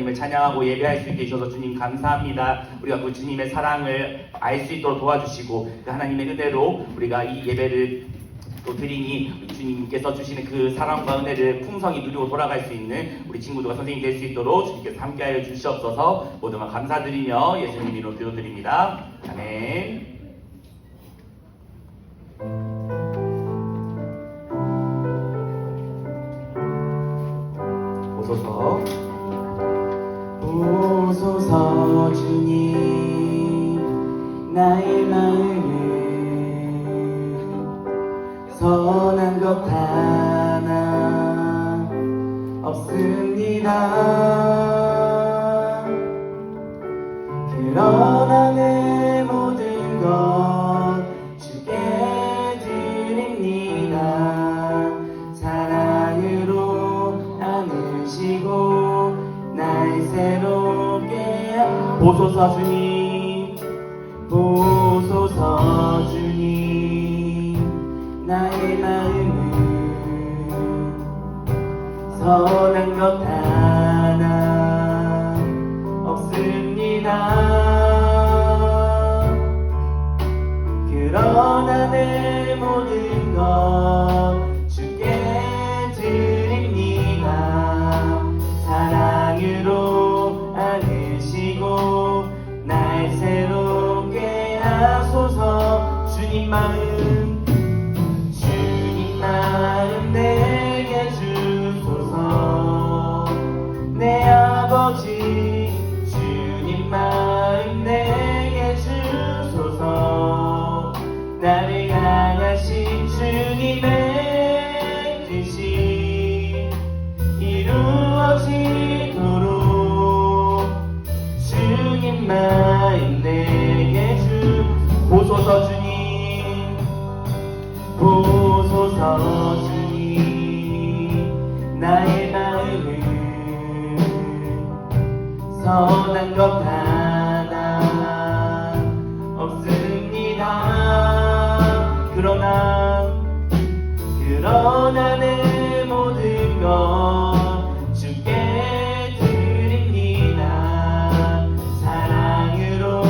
하나님을 찬양하고 예배할 수 있게 해주셔서 주님 감사합니다. 우리가 그 주님의 사랑을 알 수 있도록 도와주시고 그 하나님의 은혜로 우리가 이 예배를 또 드리니 주님께서 주시는 그 사랑과 은혜를 풍성히 누리고 돌아갈 수 있는 우리 친구들과 선생님이 될 수 있도록 주님께서 함께하여 주시옵소서. 모두만 감사드리며 예수님 이름으로 기도드립니다. 아멘. 오소서 오소서 주님 나의 마음을 선한 것 하나 없습니다. 그러나 내 모든 것 주께 드립니다. 사랑으로 안으시고 날 새롭게 보소서 주님 보소서 주님 나의 마음을 선한 것 하나 없습니다. 그러나 내 모든 것 주께 드립니다. 사랑으로 안으시고 날 새롭게 하소서. 주님 마음 내게 주소서. 내 아버지 주님 마음 내게 주소서. 나를 향하신 주님의 뜻이 이루어지도록 주님 마음 내게 보소서. 주님 보소서. 주님 나의 마음을 선한 것 하나 없습니다. 그러나 내 모든 것 주께 드립니다. 사랑으로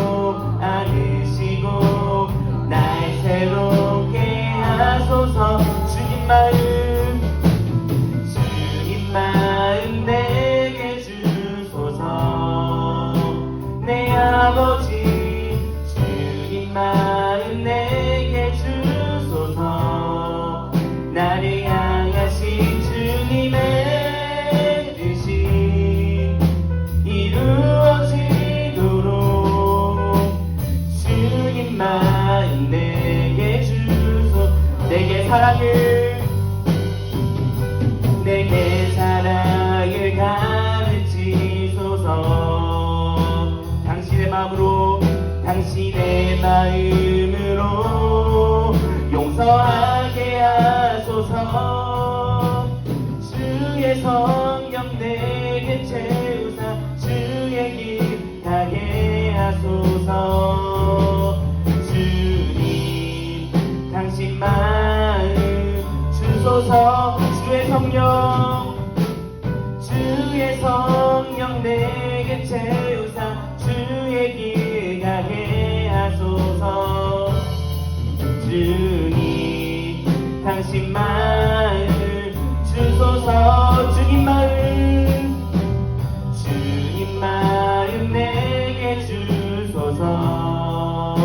안으시고 날 새롭게 하소서. 주님 마음 내게 주소서. 내 아버지 주님 마음 내게 주소서. 나를 향하신 주님의 뜻이 이루어지도록 주님 마음 내게 주소서. 내게 사랑을 가르치소서. 당신의 마음으로 용서하게 하소서. 주의 성령 내게 채우사 주의 길 가게 하소서. 주님 당신 마음 주소서. 주의 성령 내게 채우사 주의 길 가게 하소서. 주님 당신 마음 주소서. 주님 마음 내게 주소서.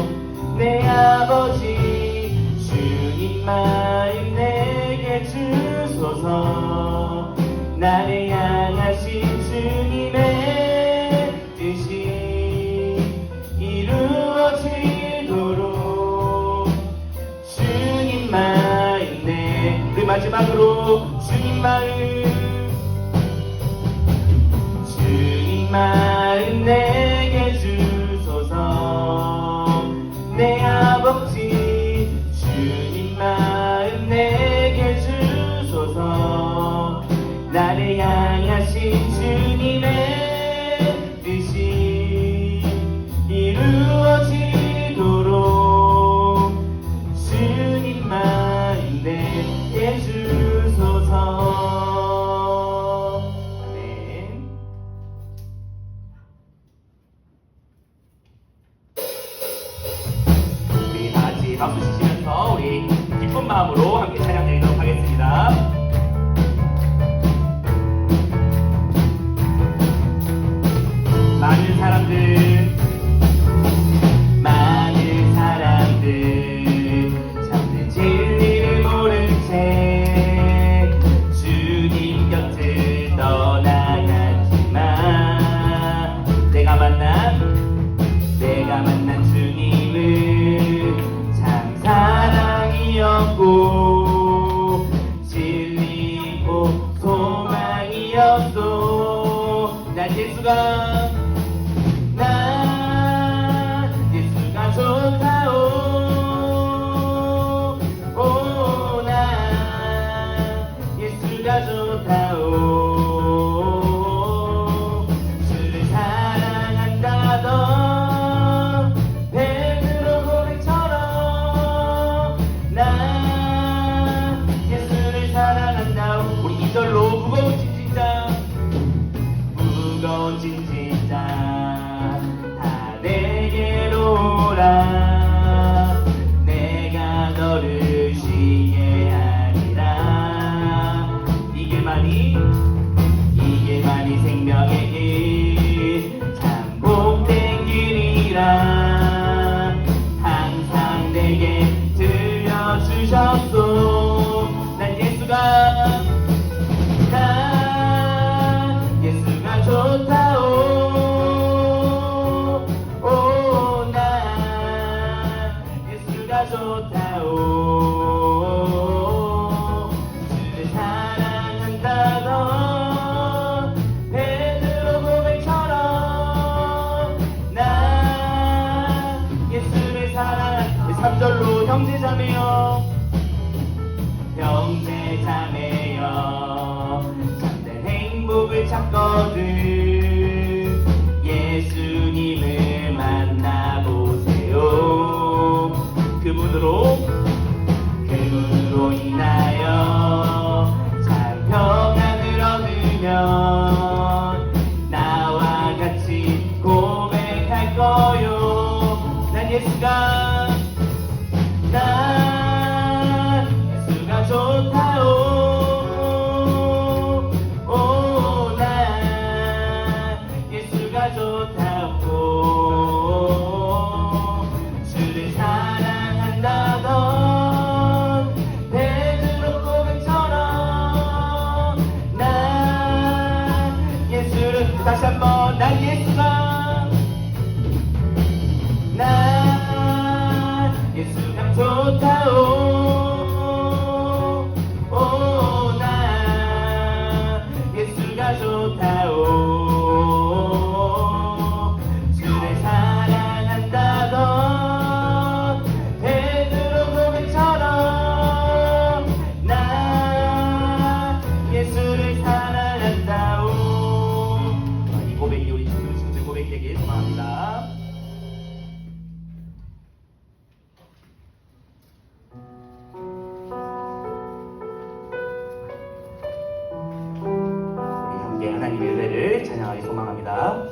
내 아버지 주님 마음 내게 주소서. 나를 향하신 주님의 뜻이 이루어지도록 주님 마음 우리 마지막으로 주님 마음 내게 주소서. 내 아버지 주님 마음 내게 주소서. 나를 향하신 주님의 뜻이 이루어지도록 주님 마음 내게 주소서. 아멘. 박수 치시면서 우리 기쁜 마음으로 함께 찬양 드리도록 하겠습니다. 많은 사람들 참는 진리를 모른 채 주님 곁을 떠나갔지만 내가 만난 주님은 참 사랑이었고 진리고 소망이었소. 난 예수가 좋다오. 오, 난 예수가 좋다오. 주를 사랑한다던 베드로 고백처럼 난 예수를 사랑한다오. 우리 2절로 무거운 짐진자 다 내게로 오라. 내가 너를 쉬게 하리라. 이게 많이 생명의 길 참 복된 길이라. 항상 내게 들려주셨소. 난 예수가 좋다오. 오, 난 예수가 좋다오. 주를 사랑한다던 베드로 고백처럼 난 예수를 사랑한 3절로 형제자매여 참된 행복을 찾거든 예수님을 만나보세요. 그분으로 인하여 참 평안을 얻으면 나와 같이 고백할 거요. 난 예수가 좋다오. 오, 난 예수가 좋다고. 주를 사랑한다던 베드로 고백처럼 난 예수를 다시 한번 난 예수가 좋다오. 좋다오. 주를 사랑한다던 베드로 고백처럼 난 예수를 사랑한다오. 이 고백이 우리 친구들 고백되길 소망합니다. 하나님의 은혜를 찬양하기 소망합니다.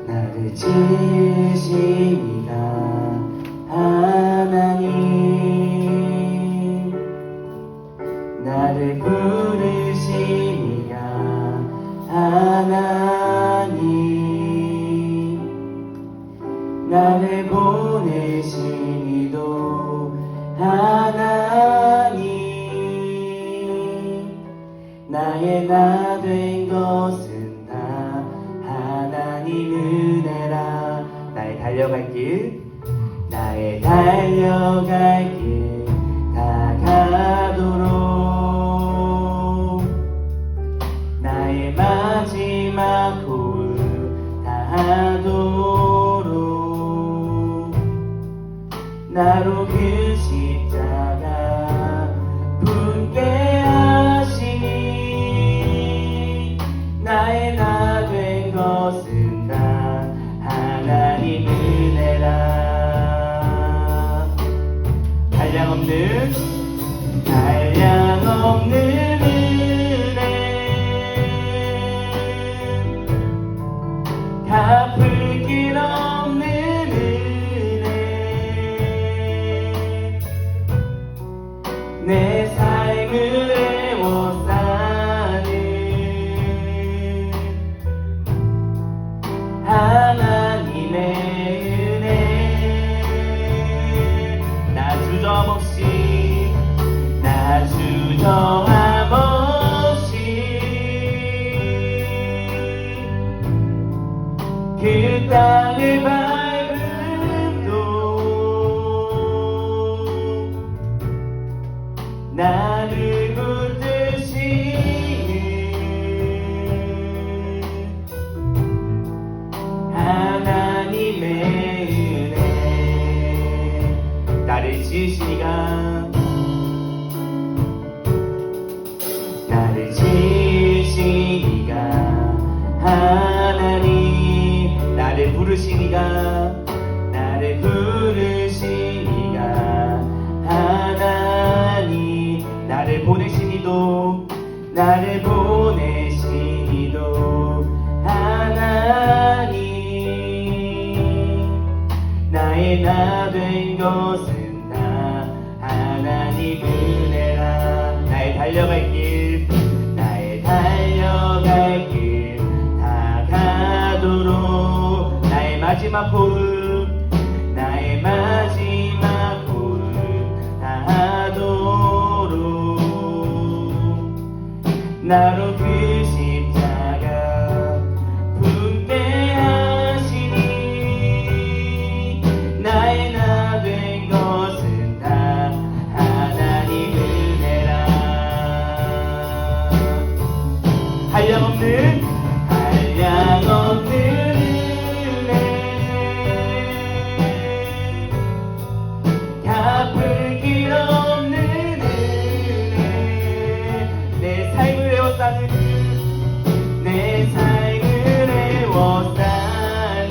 나를 지으시니가 하나님 나를 부르시니가 하나님 나를 보내시니도 하나님 나의 나 된 것은 다 하나님 은혜라. 나의 달려갈 길 다가도록 나의 마지막 호흡 다하도록 나로 그 십자가 품게 하시니 나의 나 된 것은 다 하나님 은혜라. 내 삶을 애워싸는 하나님의 은혜 나 주저없이 그 땅을 밟음도 나를 붙드시는 하나님의 은혜 나를 지으시니가 나를 지으시니가 하나님 나를 부르시니가 나를 부르시니가 하나님 나를 보내시니도 나를 보내시니도 하나님 나의 나 된 것은 다 하나님 은혜라 나의 달려갈 길 나의 달려갈 길 다 가도록 나의 마지막 호흡 나의 마지막 호흡 다 하도록 나로 그 십자가 분배하시니 나의 나 된 것은 다 하나님 은혜라 한량없는 은혜 갚을 길 없는 은혜 내 삶을 애워싸는 내 삶을 애워싸는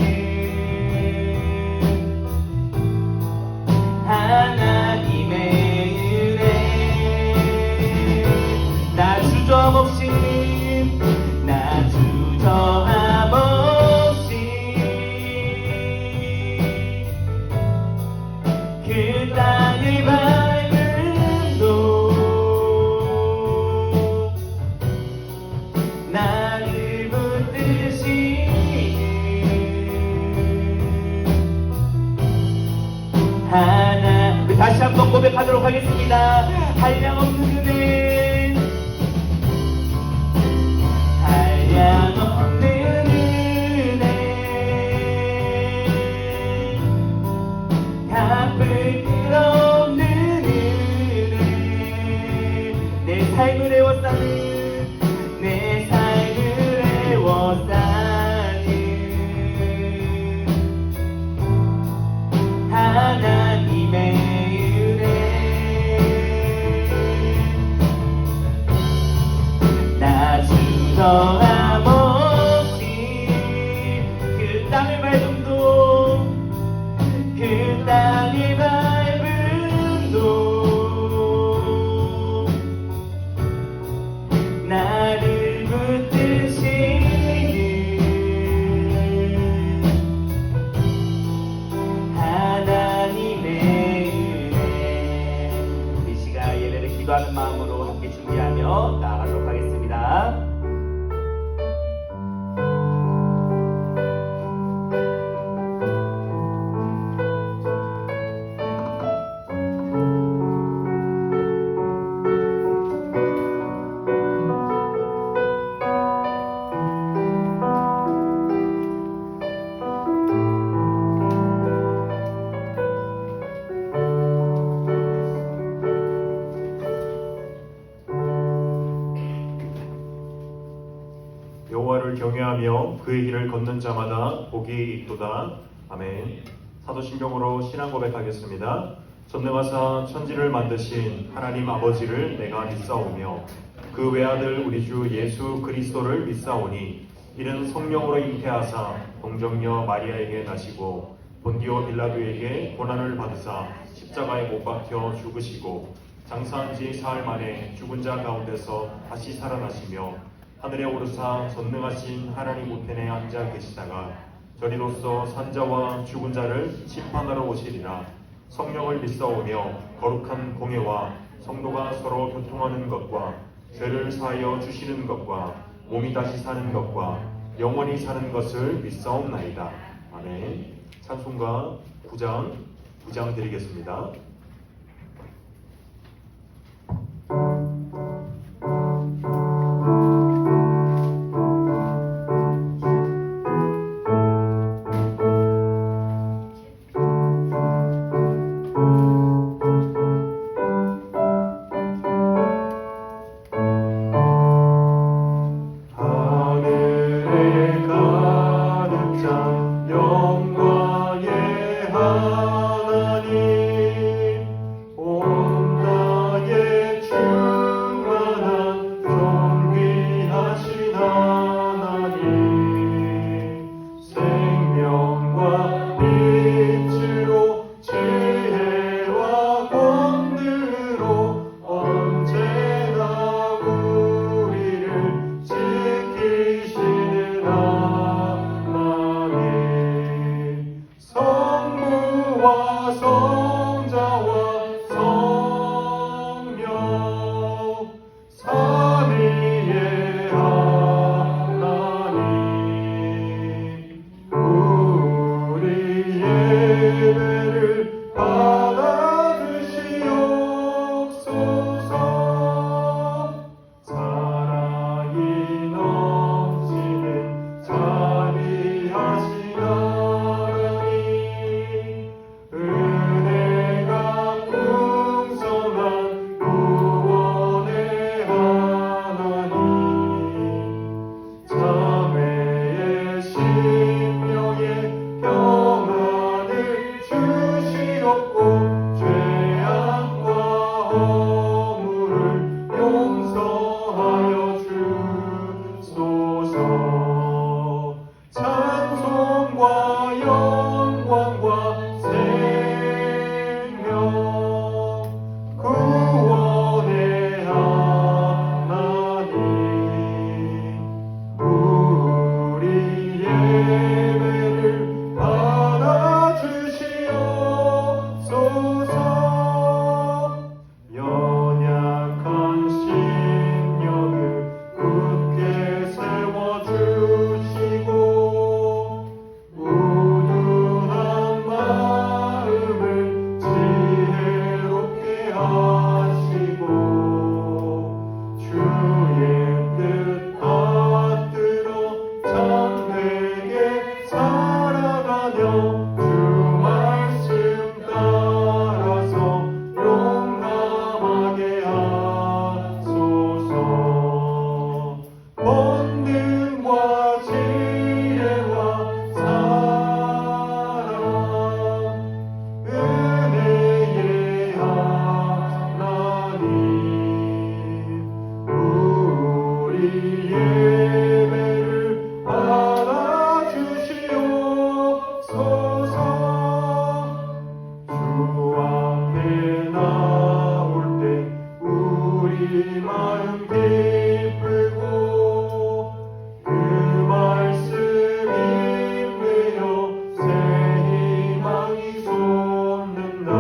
하나님의 은혜 나 주저없이 나 주저함없이 그 땅을 밟음도 나를 붙드시는 하나 우리 다시 한번 고백하도록 하겠습니다. 한량없는 은혜 한량없는 은혜 갚을 길 없는 은혜 내 삶을 애워싸는 내 삶을 애워싸는 하나님의 은혜 나 주저함없이 그 땅을 밟음도 그 땅을 밟음도 나를 붙드시는 하나님의 은혜 이 시간 예배를 기도하는 마음으로 함께 준비하며 나아가도록 하겠습니다. 여호와를 경외하며 그의 길을 걷는 자마다 복이 있도다. 아멘. 사도신경으로 신앙 고백하겠습니다. 전능하사 천지를 만드신 하나님 아버지를 내가 믿사오며 그 외아들 우리 주 예수 그리스도를 믿사오니 이는 성령으로 잉태하사 동정녀 마리아에게 나시고 본디오 빌라도에게 고난을 받으사 십자가에 못 박혀 죽으시고 장사한 지 사흘 만에 죽은 자 가운데서 다시 살아나시며 하늘에 오르사 전능하신 하나님 우편에 앉아 계시다가 저리로서 산자와 죽은 자를 심판하러 오시리라. 성령을 믿사오며 거룩한 공예와 성도가 서로 교통하는 것과 죄를 사하여 주시는 것과 몸이 다시 사는 것과 영원히 사는 것을 믿사옵나이다. 아멘. 찬송가 9장 드리겠습니다. 하늘에 가득 찬 영광의 하나님, 온 땅에 충만한 존귀하신 하나님, 생명과 빛으로 지혜와 권능으로 언제나 우리를 지키시는 하나님, 성부와 성자와 성령 삼위의 하나님, 우리 예배를 받아주시옵소서. 사랑이 넘치는 자비하신 하나님, 은혜가 풍성한 구원의 하나님, 자매의 심령에 평안을 주시옵고 죄악과 허물을 용서하여 주소서. 찬송과 영광과 생명 구원의 하나님, 우리 예배를 받아주시옵소서. 연약한 심령을 굳게 세워주시고 우둔한 마음을 지혜롭게 하시고 주의 뜻 받들어 참되게 살아가며 주 말씀 따라서 용감하게 하소서. 권능과 지혜와 사랑, 은혜의 하나님, 우리 예배를 받아주시옵소서. 주 앞에 나올 때 우리 마음 기쁘고 그 말씀 입으려 새 희망이 솟는다.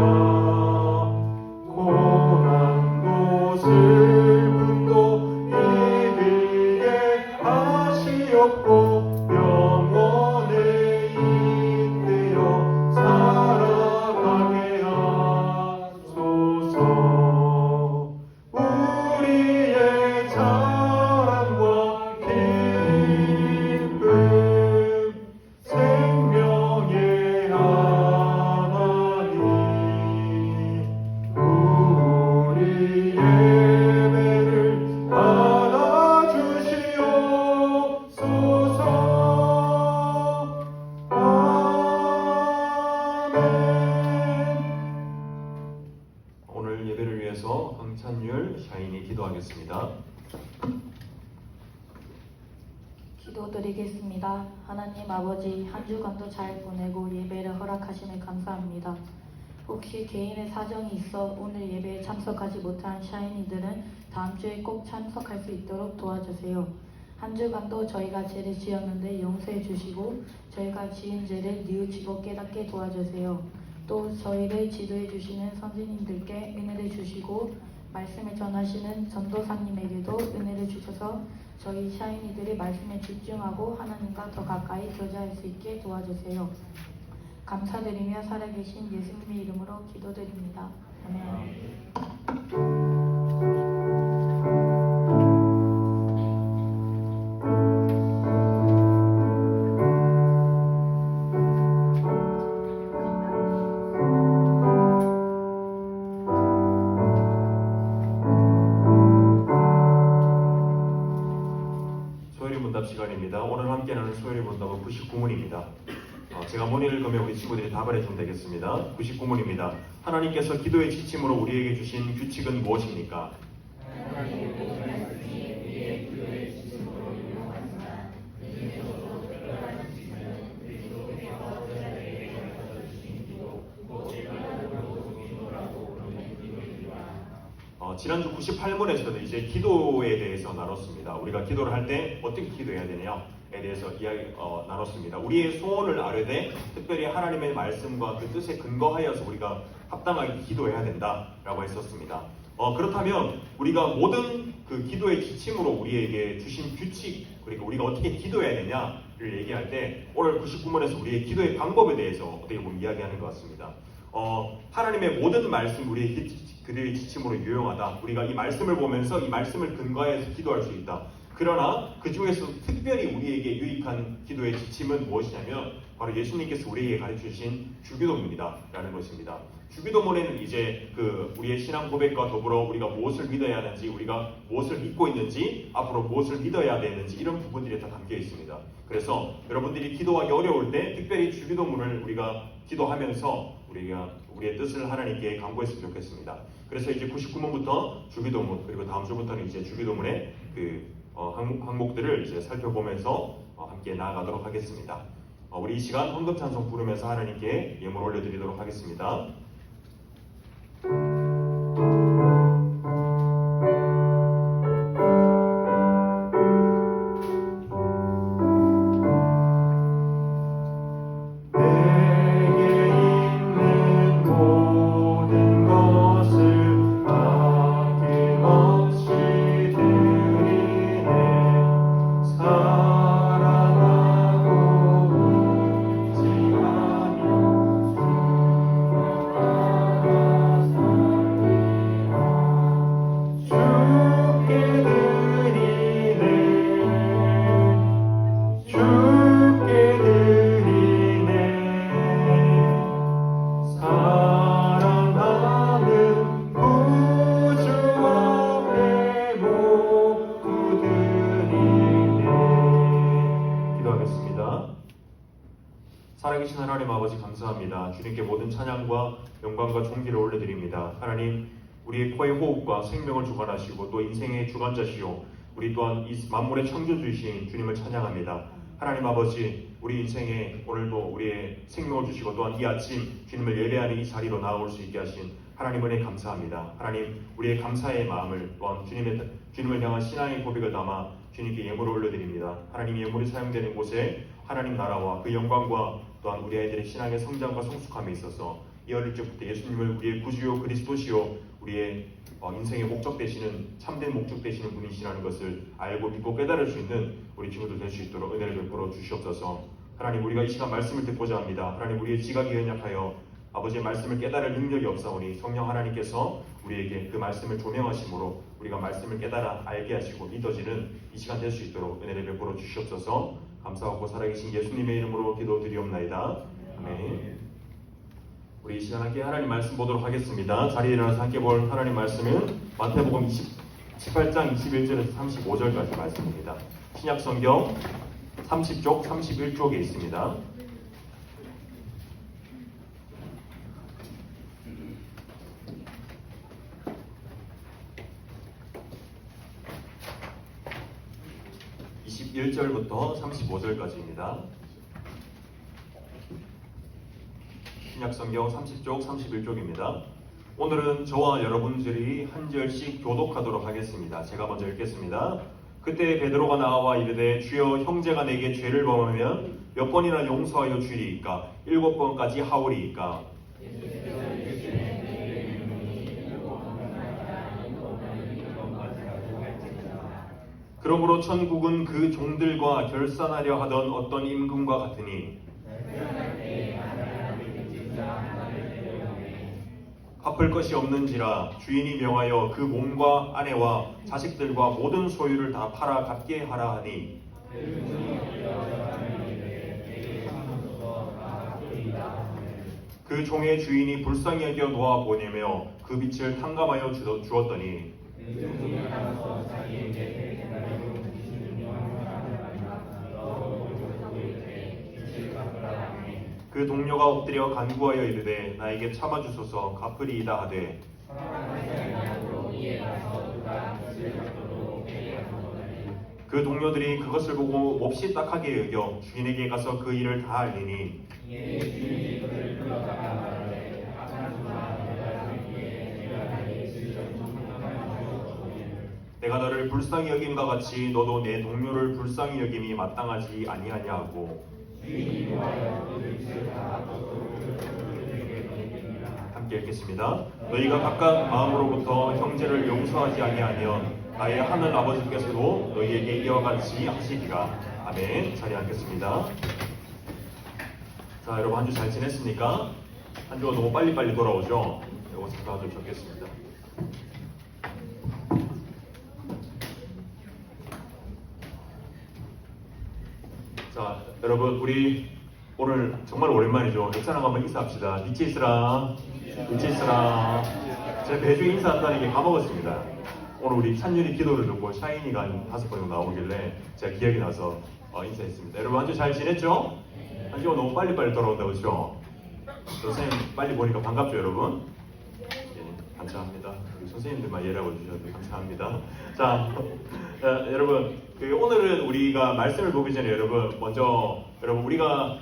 고난도 슬픔도 이기게 하시옵고 영원에 이끌어 살아가게 하소서. 우리의 자랑과 기쁨, 생명의 하나님, 우리 예배를 받아주시옵소서. 아멘. 오늘 예배를 위해서 황찬율 샤인이 기도하겠습니다. 기도드리겠습니다. 하나님 아버지, 한 주간도 잘 보내고 예배를 허락하심에 감사합니다. 혹시 개인의 사정이 있어 오늘 예배에 참석하지 못한 샤이니들은 다음 주에 꼭 참석할 수 있도록 도와주세요. 한 주간도 저희가 죄를 지었는데 용서해 주시고 저희가 지은 죄를 뉘우치고 깨닫게 도와주세요. 또 저희를 지도해 주시는 선생님들께 은혜를 주시고 말씀을 전하시는 전도사님에게도 은혜를 주셔서 저희 샤이니들이 말씀에 집중하고 하나님과 더 가까이 교제할 수 있게 도와주세요. 감사드리며 살아계신 예수님의 이름으로 기도드립니다. 아멘. 소요리 문답 시간입니다. 오늘 함께 나눌 소요리 문답은 99문입니다. 제가 문의를 거면 우리 친구들이 답을 해주면 되겠습니다. 99문입니다. 하나님께서 기도의 지침으로 우리에게 주신 규칙은 무엇입니까? 지난주 98문에서는 이제 기도에 대해서 나눴습니다. 우리가 기도를 할 때 어떻게 기도해야 되냐에 대해서 나눴습니다. 우리의 소원을 아뢰되 특별히 하나님의 말씀과 그 뜻에 근거하여서 우리가 합당하게 기도해야 된다라고 했었습니다. 그렇다면 우리가 모든 그 기도의 지침으로 우리에게 주신 규칙 그리고 우리가 어떻게 기도해야 되냐를 얘기할 때 오늘 99문에서 우리의 기도의 방법에 대해서 어떻게 보면 이야기하는 것 같습니다. 하나님의 모든 말씀 우리의 그들의 지침으로 유용하다. 우리가 이 말씀을 보면서 이 말씀을 근거해서 기도할 수 있다. 그러나 그 중에서 특별히 우리에게 유익한 기도의 지침은 무엇이냐면 바로 예수님께서 우리에게 가르쳐주신 주기도문이다라는 것입니다. 주기도문에는 이제 우리의 신앙 고백과 더불어 우리가 무엇을 믿어야 하는지, 우리가 무엇을 믿고 있는지, 앞으로 무엇을 믿어야 되는지 이런 부분들이 다 담겨 있습니다. 그래서 여러분들이 기도하기 어려울 때 특별히 주기도문을 우리가 기도하면서 우리가 우리의 뜻을 하나님께 간구했으면 좋겠습니다. 그래서 이제 99문부터 주기도문 그리고 다음 주부터는 이제 주기도문의 항목들을 이제 살펴보면서 함께 나아가도록 하겠습니다. 우리 이 시간 헌금 찬송 부르면서 하나님께 예물 올려드리도록 하겠습니다. 살아계신 하나님 아버지 감사합니다. 주님께 모든 찬양과 영광과 존귀를 올려드립니다. 하나님 우리의 코의 호흡과 생명을 주관하시고 또 인생의 주관자시오 우리 또한 이 만물의 창조주이신 주님을 찬양합니다. 하나님 아버지 우리 인생에 오늘도 우리의 생명을 주시고 또한 이 아침 주님을 예배하는 이 자리로 나아올 수 있게 하신 하나님 은혜 감사합니다. 하나님 우리의 감사의 마음을 또한 주님을 향한 신앙의 고백을 담아 주님께 예물을 올려드립니다. 하나님 예물이 사용되는 곳에 하나님 나라와 그 영광과 또한 우리 아이들의 신앙의 성장과 성숙함에 있어서 이 어릴 적부터 예수님을 우리의 구주요 그리스도시요 우리의 인생의 목적 되시는 참된 목적 되시는 분이시라는 것을 알고 믿고 깨달을 수 있는 우리 친구들 될 수 있도록 은혜를 베풀어 주시옵소서. 하나님 우리가 이 시간 말씀을 듣고자 합니다. 하나님 우리의 지각이 연약하여 아버지의 말씀을 깨달을 능력이 없사오니 성령 하나님께서 우리에게 그 말씀을 조명하심으로 우리가 말씀을 깨달아 알게 하시고 믿어지는 이 시간 될 수 있도록 은혜를 베풀어 주시옵소서. 감사하고 살아계신 예수님의 이름으로 기도드리옵나이다. 아멘. 우리 이 시간 함께 하나님 말씀 보도록 하겠습니다. 자리에 일어나서 함께 볼 하나님 말씀은 마태복음 18장 21절에서 35절까지 말씀입니다. 신약 성경 30쪽 31쪽에 있습니다. (21절부터) (35절까지입니다) 신약성경 30쪽 31쪽입니다. 오늘은 저와 여러분들이 한 절씩 교독하도록 하겠습니다. 제가 먼저 읽겠습니다. 그때 베드로가 나와 이르되 주여 형제가 내게 죄를 범하면 몇 번이나 용서하여 주리이까 7번까지 하오리이까. 그러므로 천국은 그 종들과 결산하려 하던 어떤 임금과 같으니 갚을 것이 없는지라 주인이 명하여 그 몸과 아내와 자식들과 모든 소유를 다 팔아 갚게 하라 하니 그 종의 주인이 불쌍히 여겨 놓아 보내며 그 빛을 탕감하여 주었더니 그 동료가 엎드려 간구하여 이르되 나에게 참아주소서 갚으리이다 하되 그 동료들이 그것을 보고 몹시 딱하게 여겨 주인에게 가서 그 일을 다 알리니 내가 너를 불쌍히 여김과 같이 너도 내 동료를 불쌍히 여김이 마땅하지 아니하냐 하고 함께 읽겠습니다. 너희가 각각 마음으로부터 형제를 용서하지 아니하면 나의 하늘 아버지께서도 너희에게 이와 같이 하시리라. 아멘. 자리에 앉겠습니다. 자, 여러분 한 주 잘 지냈습니까? 한 주가 너무 빨리빨리 돌아오죠? 이거 잠깐 좀 적겠습니다. 자, 여러분 우리 오늘 정말 오랜만이죠. 역사랑 한번 인사합시다. 니치 있으라. 니치 있으라. 제가 매주 인사한다는 게 까먹었습니다. 오늘 우리 찬율이 기도를 듣고 샤이니가 한 5번 정도 나오길래 제가 기억이 나서 인사했습니다. 여러분 한 주 잘 지냈죠? 한 주가 너무 빨리빨리 돌아온다고 그죠? 선생님 빨리 보니까 반갑죠 여러분? 예, 감사합니다. 우리 선생님들만 예라고 해주셔서 감사합니다. 자, 여러분 오늘은 우리가 말씀을 보기 전에 여러분 먼저 여러분 우리가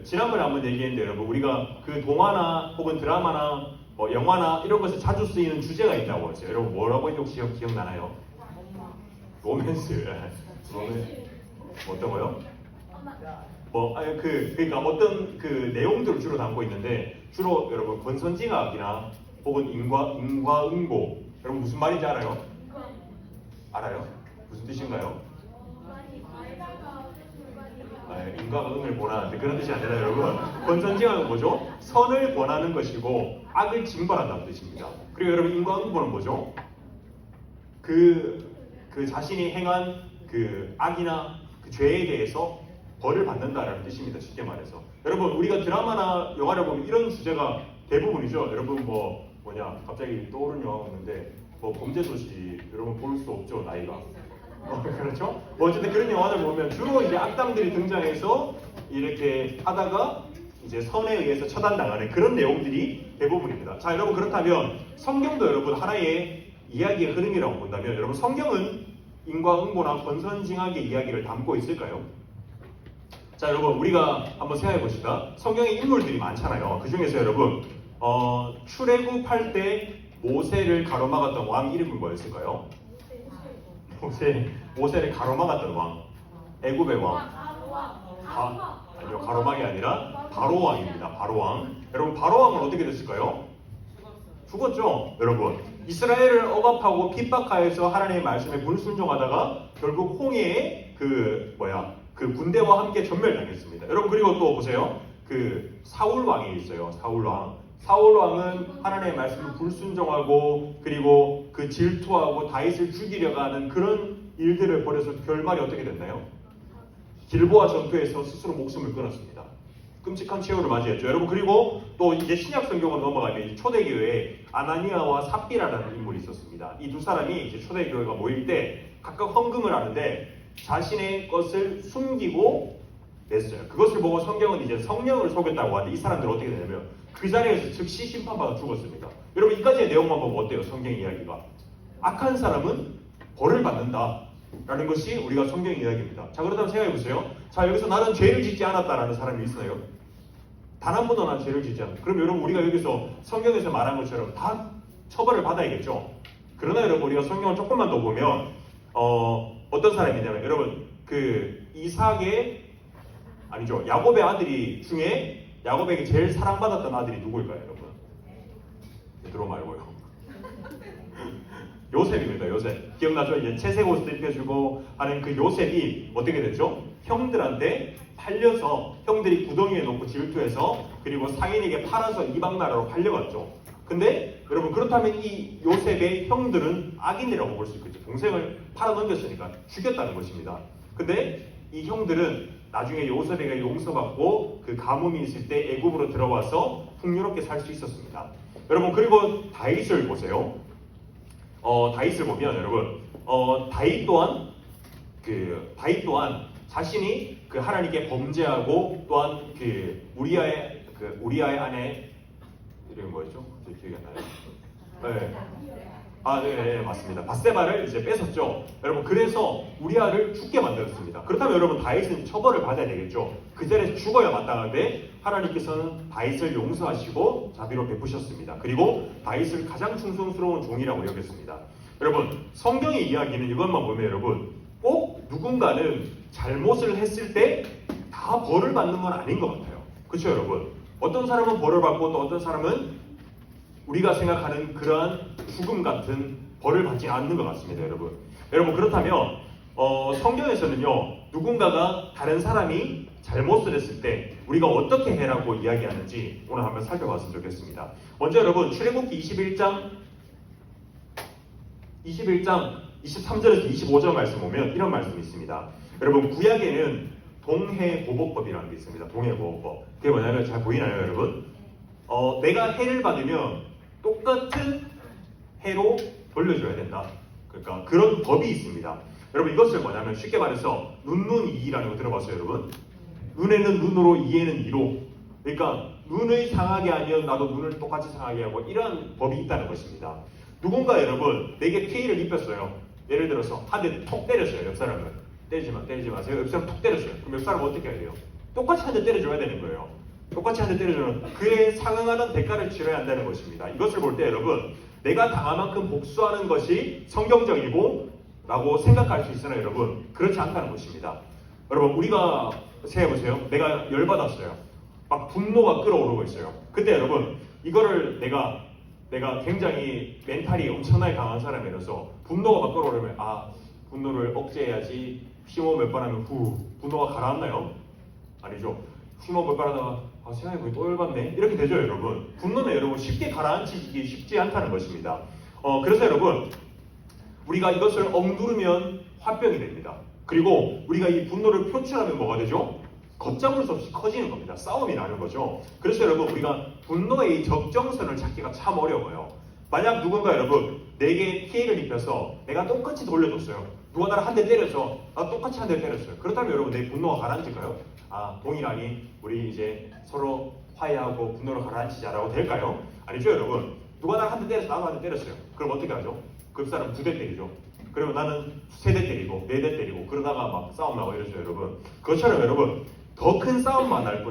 지난번에 한번 얘기했는데 여러분 우리가 동화나 혹은 드라마나 영화나 이런 것에 자주 쓰이는 주제가 있다고 했어요. 여러분 뭐라고 혹시 기억나나요? 로맨스. 어떤 거요? 그러니까 어떤 내용들을 주로 담고 있는데 주로 여러분 권선징악이나 혹은 인과응보 여러분 무슨 말인지 알아요? 알아요? 무슨 뜻인가요? 인과응을 권하는데 그런 뜻이 아니라 여러분 권선징악은 뭐죠? 선을 권하는 것이고 악을 징벌한다는 뜻입니다. 그리고 여러분 인과응보는 뭐죠? 그 자신이 행한 악이나 죄에 대해서 벌을 받는다라는 뜻입니다. 쉽게 말해서 여러분 우리가 드라마나 영화를 보면 이런 주제가 대부분이죠. 여러분 갑자기 떠오르는 영화가 있는데 범죄도시 여러분 볼 수 없죠 나이가 그렇죠? 어쨌든 그런 영화를 보면 주로 이제 악당들이 등장해서 이렇게 하다가 이제 선에 의해서 처단당하는 그런 내용들이 대부분입니다. 자 여러분 그렇다면 성경도 여러분 하나의 이야기의 흐름이라고 본다면 여러분 성경은 인과응보나 권선징악의 이야기를 담고 있을까요? 자 여러분 우리가 한번 생각해 봅시다. 성경에 인물들이 많잖아요. 그 중에서 여러분 출애굽할 때 모세를 가로막았던 왕 이름이 뭐였을까요? 모세를 가로막았던 왕 애굽의 왕 아니요 가로막이 아니라 바로 왕입니다. 바로 왕. 여러분 바로 왕은 어떻게 됐을까요? 죽었죠. 여러분 이스라엘을 억압하고 핍박하여서 하나님의 말씀에 불순종하다가 결국 홍해에 그 군대와 함께 전멸당했습니다. 여러분 그리고 또 보세요. 사울 왕이 있어요. 사울 왕은 하나님의 말씀을 불순종하고 그리고 질투하고 다윗을 죽이려고 하는 그런 일들을 벌여서 결말이 어떻게 됐나요? 길보아 전투에서 스스로 목숨을 끊었습니다. 끔찍한 최후를 맞이했죠. 여러분 그리고 또 이제 신약 성경으로 넘어가면 초대교회에 아나니아와 삽비라라는 인물이 있었습니다. 이 두 사람이 이제 초대교회가 모일 때 각각 헌금을 하는데 자신의 것을 숨기고 냈어요. 그것을 보고 성경은 이제 성령을 속였다고 하는데 이 사람들은 어떻게 되냐면 그 자리에서 즉시 심판받아 죽었습니다. 여러분 이까지의 내용만 보면 어때요? 성경 이야기가 악한 사람은 벌을 받는다 라는 것이 우리가 성경 이야기입니다. 자 그렇다면 생각해보세요. 자 여기서 나는 죄를 짓지 않았다라는 사람이 있어요? 단 한 번도 난 죄를 짓지 않았다. 그럼 여러분 우리가 여기서 성경에서 말한 것처럼 다 처벌을 받아야겠죠. 그러나 여러분 우리가 성경을 조금만 더 보면 어떤 사람이냐면 여러분 야곱의 아들이 중에 야곱에게 제일 사랑받았던 아들이 누구일까요 여러분? 베드로 말고요. 요셉입니다. 요셉. 기억나죠? 이제 채색 옷을 입혀주고 하는 그 요셉이 어떻게 됐죠? 형들한테 팔려서 형들이 구덩이에 놓고 질투해서 그리고 상인에게 팔아서 이방 나라로 팔려갔죠. 근데 여러분 그렇다면 이 요셉의 형들은 악인이라고 볼 수 있겠죠. 동생을 팔아넘겼으니까 죽였다는 것입니다. 근데 이 형들은 나중에 요셉에게 용서받고 그 가뭄이 있을 때 애굽으로 들어와서 풍요롭게 살 수 있었습니다. 여러분 그리고 다윗을 보세요. 다윗을 보면 여러분 다윗 또한 자신이 그 하나님께 범죄하고 또한 그 우리아의 아내 이름이 뭐였죠? 제 기억이 안 나요. 네. 네, 맞습니다. 밧세바를 이제 뺏었죠. 여러분 그래서 우리아를 죽게 만들었습니다. 그렇다면 여러분 다윗은 처벌을 받아야 되겠죠. 그 자리에서 죽어야 마땅한데 하나님께서는 다윗을 용서하시고 자비로 베푸셨습니다. 그리고 다윗을 가장 충성스러운 종이라고 여겼습니다. 여러분 성경의 이야기는 이것만 보면 여러분 꼭 누군가는 잘못을 했을 때 다 벌을 받는 건 아닌 것 같아요. 그렇죠 여러분? 어떤 사람은 벌을 받고 또 어떤 사람은 우리가 생각하는 그러한 죽음 같은 벌을 받지 않는 것 같습니다, 여러분. 여러분 그렇다면 성경에서는요 누군가가 다른 사람이 잘못을 했을 때 우리가 어떻게 해라고 이야기하는지 오늘 한번 살펴봤으면 좋겠습니다. 먼저 여러분 출애굽기 21장 23절에서 25절 말씀 보면 이런 말씀이 있습니다. 여러분 구약에는 동해보복법이라는 게 있습니다. 동해보복법. 그게 뭐냐면 잘 보이나요, 여러분? 내가 해를 받으면 똑같은 해로 돌려줘야 된다. 그러니까 그런 법이 있습니다. 여러분 이것을 뭐냐면 쉽게 말해서 눈이라는 거 들어봤어요, 여러분? 눈에는 눈으로, 이에는 이로. 그러니까 눈을 상하게 하면 나도 눈을 똑같이 상하게 하고 이러한 법이 있다는 것입니다. 누군가 여러분 내게 피해를 입혔어요. 예를 들어서 한 대 톡 때렸어요, 옆 사람을. 때리지 마세요. 옆 사람 톡 때렸어요. 그럼 옆 사람 어떻게 해야 돼요? 똑같이 한 대 때려줘야 되는 거예요. 똑같이 한 대 때려주는 그에 상응하는 대가를 치러야 한다는 것입니다. 이것을 볼 때 여러분 내가 당한 만큼 복수하는 것이 성경적이고 라고 생각할 수 있으나 여러분 그렇지 않다는 것입니다. 여러분 우리가 생각해보세요. 내가 열받았어요. 막 분노가 끓어오르고 있어요. 근데 여러분 이거를 내가 굉장히 멘탈이 엄청나게 강한 사람이라서 분노가 막 끓어오르면 분노를 억제해야지 휘모 몇 번 하면 분노가 가라앉나요? 아니죠. 휘모 몇 번 하다가 생각해보니 또 열받네 이렇게 되죠 여러분. 분노는 여러분 쉽게 가라앉히기 쉽지 않다는 것입니다. 그래서 여러분 우리가 이것을 억누르면 화병이 됩니다. 그리고 우리가 이 분노를 표출하면 뭐가 되죠? 걷잡을 수 없이 커지는 겁니다. 싸움이 나는 거죠. 그래서 여러분 우리가 분노의 이 적정선을 찾기가 참 어려워요. 만약 누군가 여러분 내게 피해를 입혀서 내가 똑같이 돌려줬어요. 누가 나를 한 대 때려서 나 똑같이 한 대 때렸어요. 그렇다면 여러분 내 분노가 가라앉을까요? 동일하니 우리 이제 서로 화해하고 분노를 가라앉히자라고 될까요? 아니죠 여러분. 누가 나를 한 대 때려서 나도 한 대 때렸어요. 그럼 어떻게 하죠? 그 사람 2대 때리죠. 그러면 나는 3대 때리고 4대 때리고 그러다가 막 싸움 나고 이러죠 여러분. 그것처럼 여러분 더 큰 싸움만 날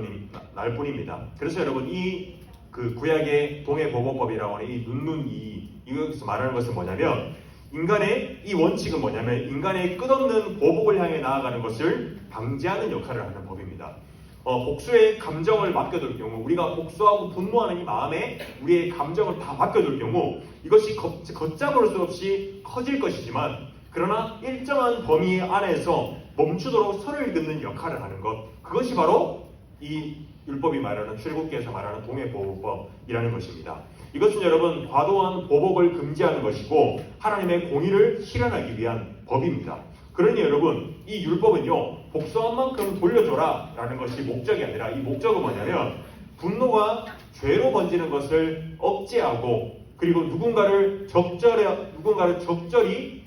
뿐입니다. 그래서 여러분 이 그 구약의 동해보복법이라고 하는 이 눈이 이것에서 말하는 것은 뭐냐면 인간의 이 원칙은 뭐냐면 인간의 끝없는 보복을 향해 나아가는 것을 방지하는 역할을 하는 법입니다. 복수의 감정을 맡겨둘 경우 우리가 복수하고 분노하는 이 마음에 우리의 감정을 다 맡겨둘 경우 이것이 걷잡을 수 없이 커질 것이지만 그러나 일정한 범위 안에서 멈추도록 선을 긋는 역할을 하는 것 그것이 바로 이 율법이 말하는 출애굽기에서 말하는 동해보복법이라는 것입니다. 이것은 여러분 과도한 보복을 금지하는 것이고 하나님의 공의를 실현하기 위한 법입니다. 그러니 여러분 이 율법은요 복수한 만큼 돌려줘라 라는 것이 목적이 아니라 이 목적은 뭐냐면 분노가 죄로 번지는 것을 억제하고 그리고 누군가를 적절히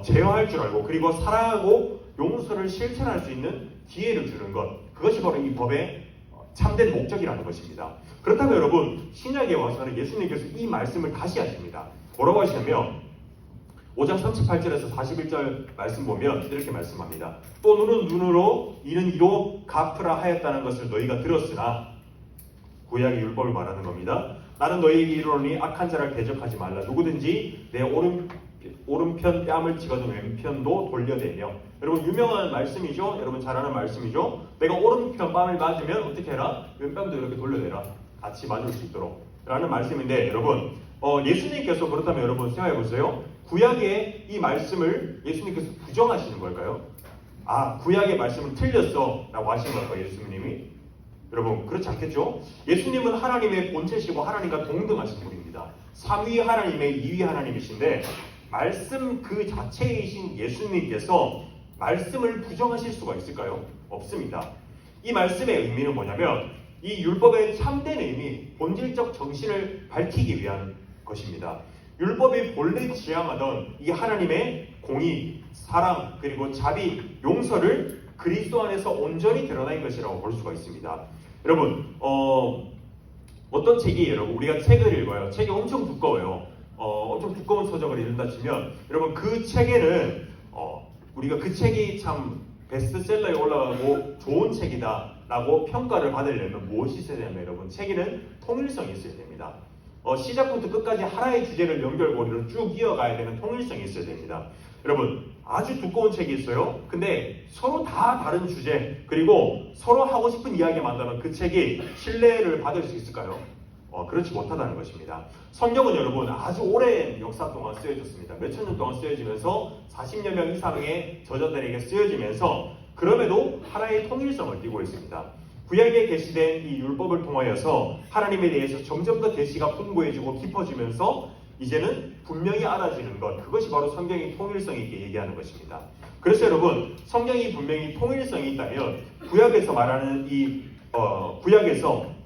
제어할 줄 알고 그리고 사랑하고 용서를 실천할 수 있는 기회를 주는 것 그것이 바로 이 법의 참된 목적이라는 것입니다. 그렇다면 여러분 신약에 와서는 예수님께서 이 말씀을 다시 하십니다. 뭐라고 하시냐면 5장 38절에서 41절 말씀 보면 이렇게 말씀합니다. 또 눈은 눈으로 이는 이로 갚으라 하였다는 것을 너희가 들었으나 구약의 율법을 말하는 겁니다. 나는 너희에게 이르노니 악한 자를 대적하지 말라. 누구든지 내 오른편 뺨을 찍어도 왼편도 돌려대며. 여러분 유명한 말씀이죠. 여러분 잘 아는 말씀이죠. 내가 오른편 뺨을 맞으면 어떻게 해라? 왼뺨도 이렇게 돌려대라. 같이 맞을 수 있도록 라는 말씀인데 여러분 예수님께서 그렇다면 여러분 생각해 보세요. 구약의 이 말씀을 예수님께서 부정하시는 걸까요? 아, 구약의 말씀은 틀렸어 라고 하시는 걸까요? 예수님이? 여러분, 그렇지 않겠죠? 예수님은 하나님의 본체시고 하나님과 동등하신 분입니다. 3위 하나님의 2위 하나님이신데 말씀 그 자체이신 예수님께서 말씀을 부정하실 수가 있을까요? 없습니다. 이 말씀의 의미는 뭐냐면 이 율법의 참된 의미, 본질적 정신을 밝히기 위한 것입니다. 율법이 본래 지향하던 이 하나님의 공의, 사랑, 그리고 자비, 용서를 그리스도 안에서 온전히 드러낸 것이라고 볼 수가 있습니다. 여러분, 어떤 책이 여러분 우리가 책을 읽어요. 책이 엄청 두꺼워요. 엄청 두꺼운 서적을 읽는다 치면 여러분 그 책에는 우리가 그 책이 참 베스트셀러에 올라가고 좋은 책이다라고 평가를 받으려면 무엇이 있어야 되냐면 여러분 책에는 통일성이 있어야 됩니다. 시작부터 끝까지 하나의 주제를 연결고리로 쭉 이어가야 되는 통일성이 있어야 됩니다. 여러분 아주 두꺼운 책이 있어요. 근데 서로 다 다른 주제 그리고 서로 하고 싶은 이야기 만나면 그 책이 신뢰를 받을 수 있을까요? 그렇지 못하다는 것입니다. 성경은 여러분 아주 오랜 역사 동안 쓰여졌습니다. 몇천 년 동안 쓰여지면서 40여 명 이상의 저자들에게 쓰여지면서 그럼에도 하나의 통일성을 띠고 있습니다. 구약에 계시된 이 율법을 통하여서 하나님에 대해서 점점 더 계시가 풍부해지고 깊어지면서 이제는 분명히 알아지는 것, 그것이 바로 성경이 통일성 있게 얘기하는 것입니다. 그래서 여러분 성경이 분명히 통일성이 있다면 구약에서 말하는 구약에서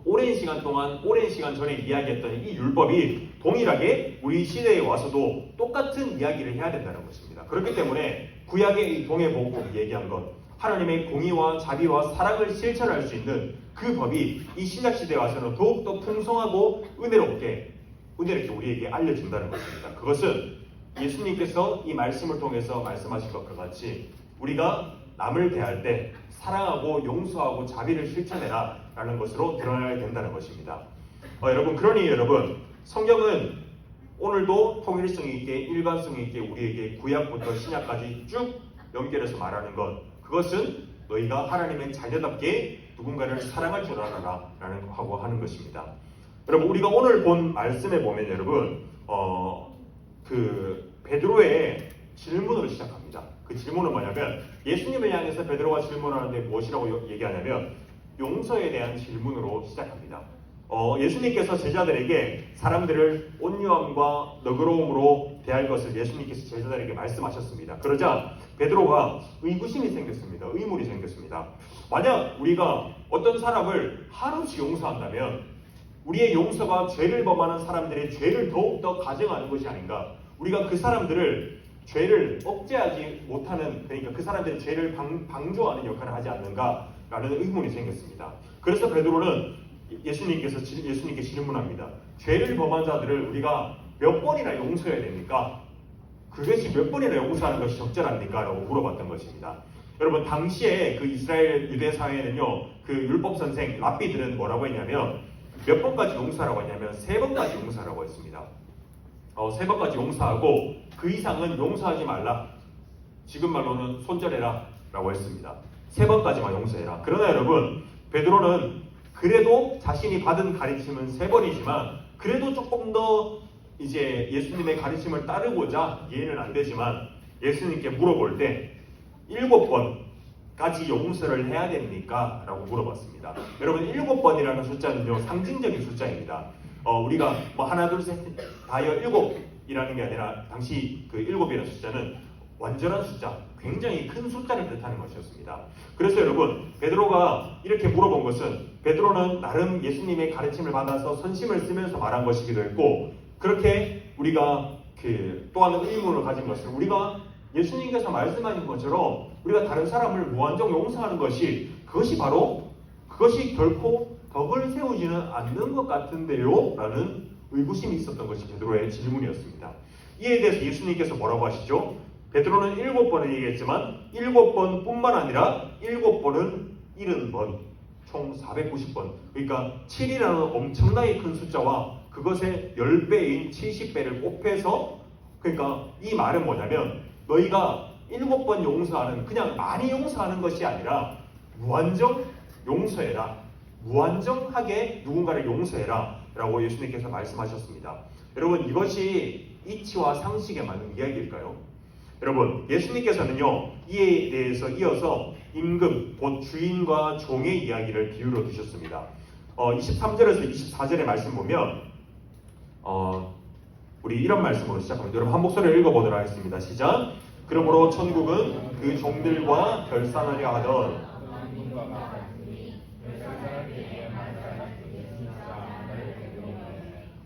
오랜 시간 동안 오랜 시간 전에 이야기했던 이 율법이 동일하게 우리 시대에 와서도 똑같은 이야기를 해야 된다는 것입니다. 그렇기 때문에 구약의 이 동해복음 얘기한 것, 하나님의 공의와 자비와 사랑을 실천할 수 있는 그 법이 이 신약 시대에 와서는 더욱더 풍성하고 은혜롭게 우리에게 알려준다는 것입니다. 그것은 예수님께서 이 말씀을 통해서 말씀하신 것과 같이 우리가 남을 대할 때 사랑하고 용서하고 자비를 실천해라 라는 것으로 드러나야 된다는 것입니다. 여러분 그러니 여러분 성경은 오늘도 통일성 있게 일관성 있게 우리에게 구약부터 신약까지 쭉 연결해서 말하는 것, 그것은 너희가 하나님의 자녀답게 누군가를 사랑할 줄 알아라 라는 하고 하는 것입니다. 여러분 우리가 오늘 본 말씀에 보면 여러분 베드로의 질문으로 시작합니다. 그 질문은 뭐냐면 예수님을 향해서 베드로가 질문하는데 무엇이라고 얘기하냐면 용서에 대한 질문으로 시작합니다. 예수님께서 제자들에게 사람들을 온유함과 너그러움으로 대할 것을 예수님께서 제자들에게 말씀하셨습니다. 그러자 베드로가 의구심이 생겼습니다. 의문이 생겼습니다. 만약 우리가 어떤 사람을 한없이 용서한다면 우리의 용서가 죄를 범하는 사람들의 죄를 더욱더 가정하는 것이 아닌가? 우리가 그 사람들을 죄를 억제하지 못하는, 그러니까 그 사람들의 죄를 방조하는 역할을 하지 않는가라는 의문이 생겼습니다. 그래서 베드로는 예수님께 질문합니다. 죄를 범한 자들을 우리가 몇 번이나 용서해야 됩니까? 그것이 몇 번이나 용서하는 것이 적절합니까? 라고 물어봤던 것입니다. 여러분 당시에 그 이스라엘 유대 사회는요, 그 율법 선생 랍비들은 뭐라고 했냐면 몇 번까지 용서하라고 했냐면 3번까지 용서하라고 했습니다. 3번까지 용서하고 그 이상은 용서하지 말라. 지금 말로는 손절해라 라고 했습니다. 3번까지만 용서해라. 그러나 여러분 베드로는 그래도 자신이 받은 가르침은 3번이지만 그래도 조금 더 이제 예수님의 가르침을 따르고자 이해는 안 되지만 예수님께 물어볼 때 7번까지 용서를 해야 됩니까? 라고 물어봤습니다. 여러분 7번이라는 숫자는요 상징적인 숫자입니다. 우리가 뭐 하나 둘 셋 다여 7이라는 게 아니라 당시 그 7이라는 숫자는 완전한 숫자, 굉장히 큰 숫자를 뜻하는 것이었습니다. 그래서 여러분 베드로가 이렇게 물어본 것은 베드로는 나름 예수님의 가르침을 받아서 선심을 쓰면서 말한 것이기도 했고, 그렇게 우리가 또 하나 의문을 가진 것은 우리가 예수님께서 말씀하신 것처럼 우리가 다른 사람을 무한정 용서하는 그것이 결코 덕을 세우지는 않는 것 같은데요? 라는 의구심이 있었던 것이 베드로의 질문이었습니다. 이에 대해서 예수님께서 뭐라고 하시죠? 베드로는 7번을 얘기했지만 7번뿐만 아니라 7번은 70번, 총 490번. 그러니까 7이라는 엄청나게 큰 숫자와 그것의 10배인 70배를 곱해서, 그러니까 이 말은 뭐냐면 너희가 7번 용서하는, 그냥 많이 용서하는 것이 아니라 무한정 용서해라. 무한정하게 누군가를 용서해라 라고 예수님께서 말씀하셨습니다. 여러분 이것이 이치와 상식에 맞는 이야기일까요? 여러분, 예수님께서는요, 이에 대해서 이어서 임금, 곧 주인과 종의 이야기를 비유로 두셨습니다. 23절에서 24절의 말씀 보면 우리 이런 말씀으로 시작합니다. 여러분 한 목소리를 읽어보도록 하겠습니다. 시작. 그러므로 천국은 그 종들과 결산하려 하던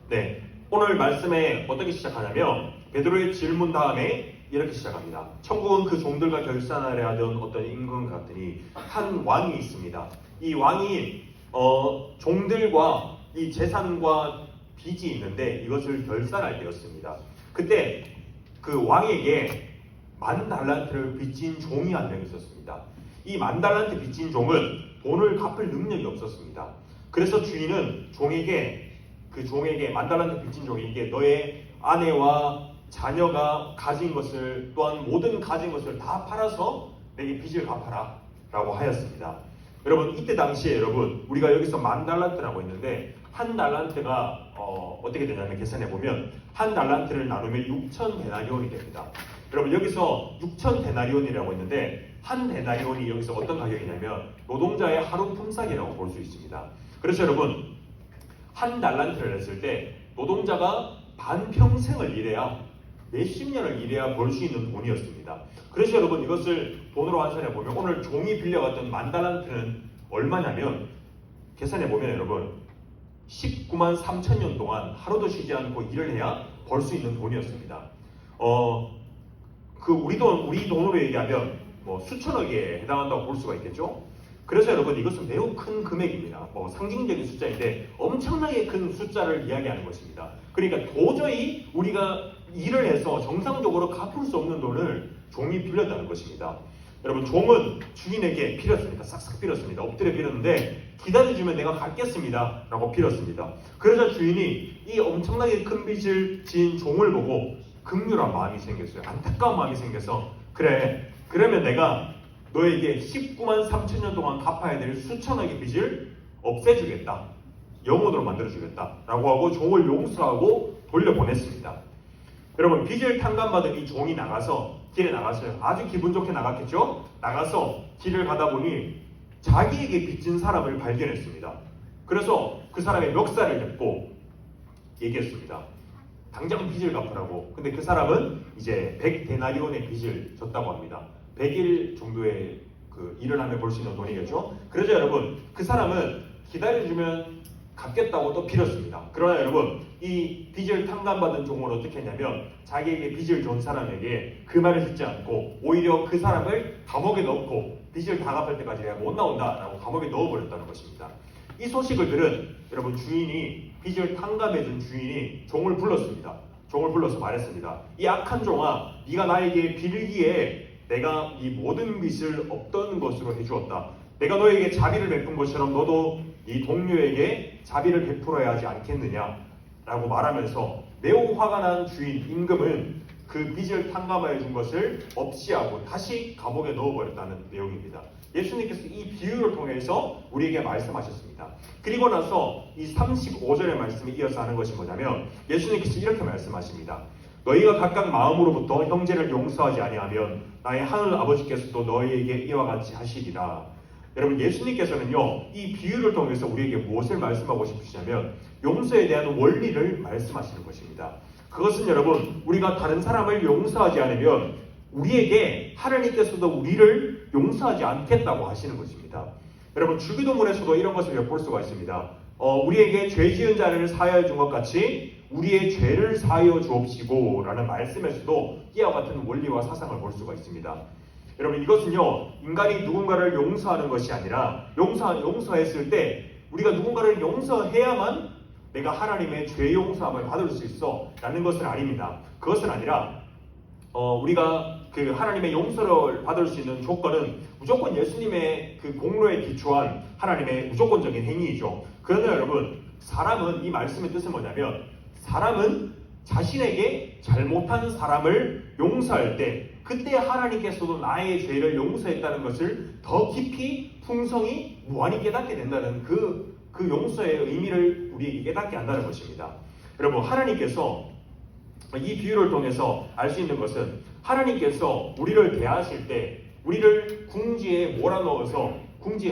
네, 오늘 말씀에 어떻게 시작하냐면 베드로의 질문 다음에 이렇게 시작합니다. 천국은 그 종들과 결산하려 하던 어떤 임금 같으니 한 왕이 있습니다. 이 왕이 종들과 이 재산과 빚이 있는데 이것을 결산할 때였습니다. 그때 그 왕에게 10,000달란트를 빚진 종이 한 명 있었습니다. 이 10,000달란트 빚진 종은 돈을 갚을 능력이 없었습니다. 그래서 주인은 그 종에게 10,000달란트 빚진 종에게 너의 아내와 자녀가 가진 것을 또한 모든 가진 것을 다 팔아서 내게 빚을 갚아라 라고 하였습니다. 여러분 이때 당시에 여러분 우리가 여기서 10,000달란트라고 했는데 한 달란트가 어떻게 되냐면 계산해 보면 한 달란트를 나누면 6,000데나리온이 됩니다. 여러분 여기서 6,000데나리온이라고 했는데 한 데나리온이 여기서 어떤 가격이냐면 노동자의 하루 품삯이라고 볼 수 있습니다. 그래서 여러분 한 달란트를 했을 때 노동자가 반평생을 일해야 몇십 년을 일해야 벌 수 있는 돈이었습니다. 그래서 여러분 이것을 돈으로 환산해 보면 오늘 종이 빌려갔던 10,000달란트는 얼마냐면 계산해 보면 여러분 19만 3천년 동안 하루도 쉬지 않고 일을 해야 벌 수 있는 돈이었습니다. 우리 돈으로 얘기하면 뭐 수천억에 해당한다고 볼 수가 있겠죠. 그래서 여러분 이것은 매우 큰 금액입니다. 상징적인 숫자인데 엄청나게 큰 숫자를 이야기하는 것입니다. 그러니까 도저히 우리가 일을 해서 정상적으로 갚을 수 없는 돈을 종이 빌렸다는 것입니다. 여러분 종은 주인에게 빌었습니다. 싹싹 빌었습니다. 엎드려 빌었는데 기다려주면 내가 갚겠습니다 라고 빌었습니다. 그러자 주인이 이 엄청나게 큰 빚을 지은 종을 보고 긍휼한 마음이 생겼어요. 안타까운 마음이 생겨서 그래 그러면 내가 너에게 19만 3천년 동안 갚아야 될 수천억의 빚을 없애주겠다. 영원으로 만들어주겠다 라고 하고 종을 용서하고 돌려보냈습니다. 여러분 빚을 탕감받은 이 종이 길에 나갔어요. 아주 기분 좋게 나갔겠죠? 나가서 길을 가다 보니 자기에게 빚진 사람을 발견했습니다. 그래서 그 사람의 멱살을 잡고 얘기했습니다. 당장 빚을 갚으라고. 근데 그 사람은 이제 100데나리온의 빚을 졌다고 합니다. 100일 정도의 일을 하면 벌 수 있는 돈이겠죠? 그래서 여러분 그 사람은 기다려주면 갚겠다고 또 빌었습니다. 그러나 여러분 이 빚을 탕감받은 종은 어떻게 했냐면 자기에게 빚을 준 사람에게 그 말을 듣지 않고 오히려 그 사람을 감옥에 넣고 빚을 다 갚을 때까지 내가 못 나온다 라고 감옥에 넣어버렸다는 것입니다. 이 소식을 들은 여러분 주인이 빚을 탕감해준 주인이 종을 불렀습니다. 종을 불러서 말했습니다. 이 악한 종아 네가 나에게 빌기에 내가 이 모든 빚을 없던 것으로 해주었다. 내가 너에게 자비를 베푼 것처럼 너도 이 동료에게 자비를 베풀어야 하지 않겠느냐 라고 말하면서 매우 화가 난 주인 임금은 그 빚을 탕감하여 준 것을 없이 하고 다시 감옥에 넣어버렸다는 내용입니다. 예수님께서 이 비유를 통해서 우리에게 말씀하셨습니다. 그리고 나서 이 35절의 말씀에 이어서 하는 것이 뭐냐면 예수님께서 이렇게 말씀하십니다. 너희가 각각 마음으로부터 형제를 용서하지 아니하면 나의 하늘 아버지께서도 너희에게 이와 같이 하시리라. 여러분 예수님께서는요 이 비유를 통해서 우리에게 무엇을 말씀하고 싶으시냐면 용서에 대한 원리를 말씀하시는 것입니다. 그것은 여러분 우리가 다른 사람을 용서하지 않으면 우리에게 하나님께서도 우리를 용서하지 않겠다고 하시는 것입니다. 여러분 주기도문에서도 이런 것을 엿볼 수가 있습니다. 우리에게 죄 지은 자를 사하여 준 것 같이 우리의 죄를 사하여 주옵시고 라는 말씀에서도 이와 같은 원리와 사상을 볼 수가 있습니다. 여러분 이것은요 인간이 누군가를 용서하는 것이 아니라 용서했을 때 우리가 누군가를 용서해야만 내가 하나님의 죄 용서함을 받을 수 있어 라는 것은 아닙니다. 그것은 아니라 우리가 그 하나님의 용서를 받을 수 있는 조건은 무조건 예수님의 그 공로에 기초한 하나님의 무조건적인 행위이죠. 그러나 여러분 사람은 이 말씀의 뜻은 뭐냐면 사람은 자신에게 잘못한 사람을 용서할 때 그때 하나님께서도 나의 죄를 용서했다는 것을 더 깊이 풍성히 무한히 깨닫게 된다는 그 용서의 의미를 우리에게 깨닫게 한다는 것입니다. 여러분 하나님께서 이 비유를 통해서 알 수 있는 것은 하나님께서 우리를 대하실 때 우리를 궁지에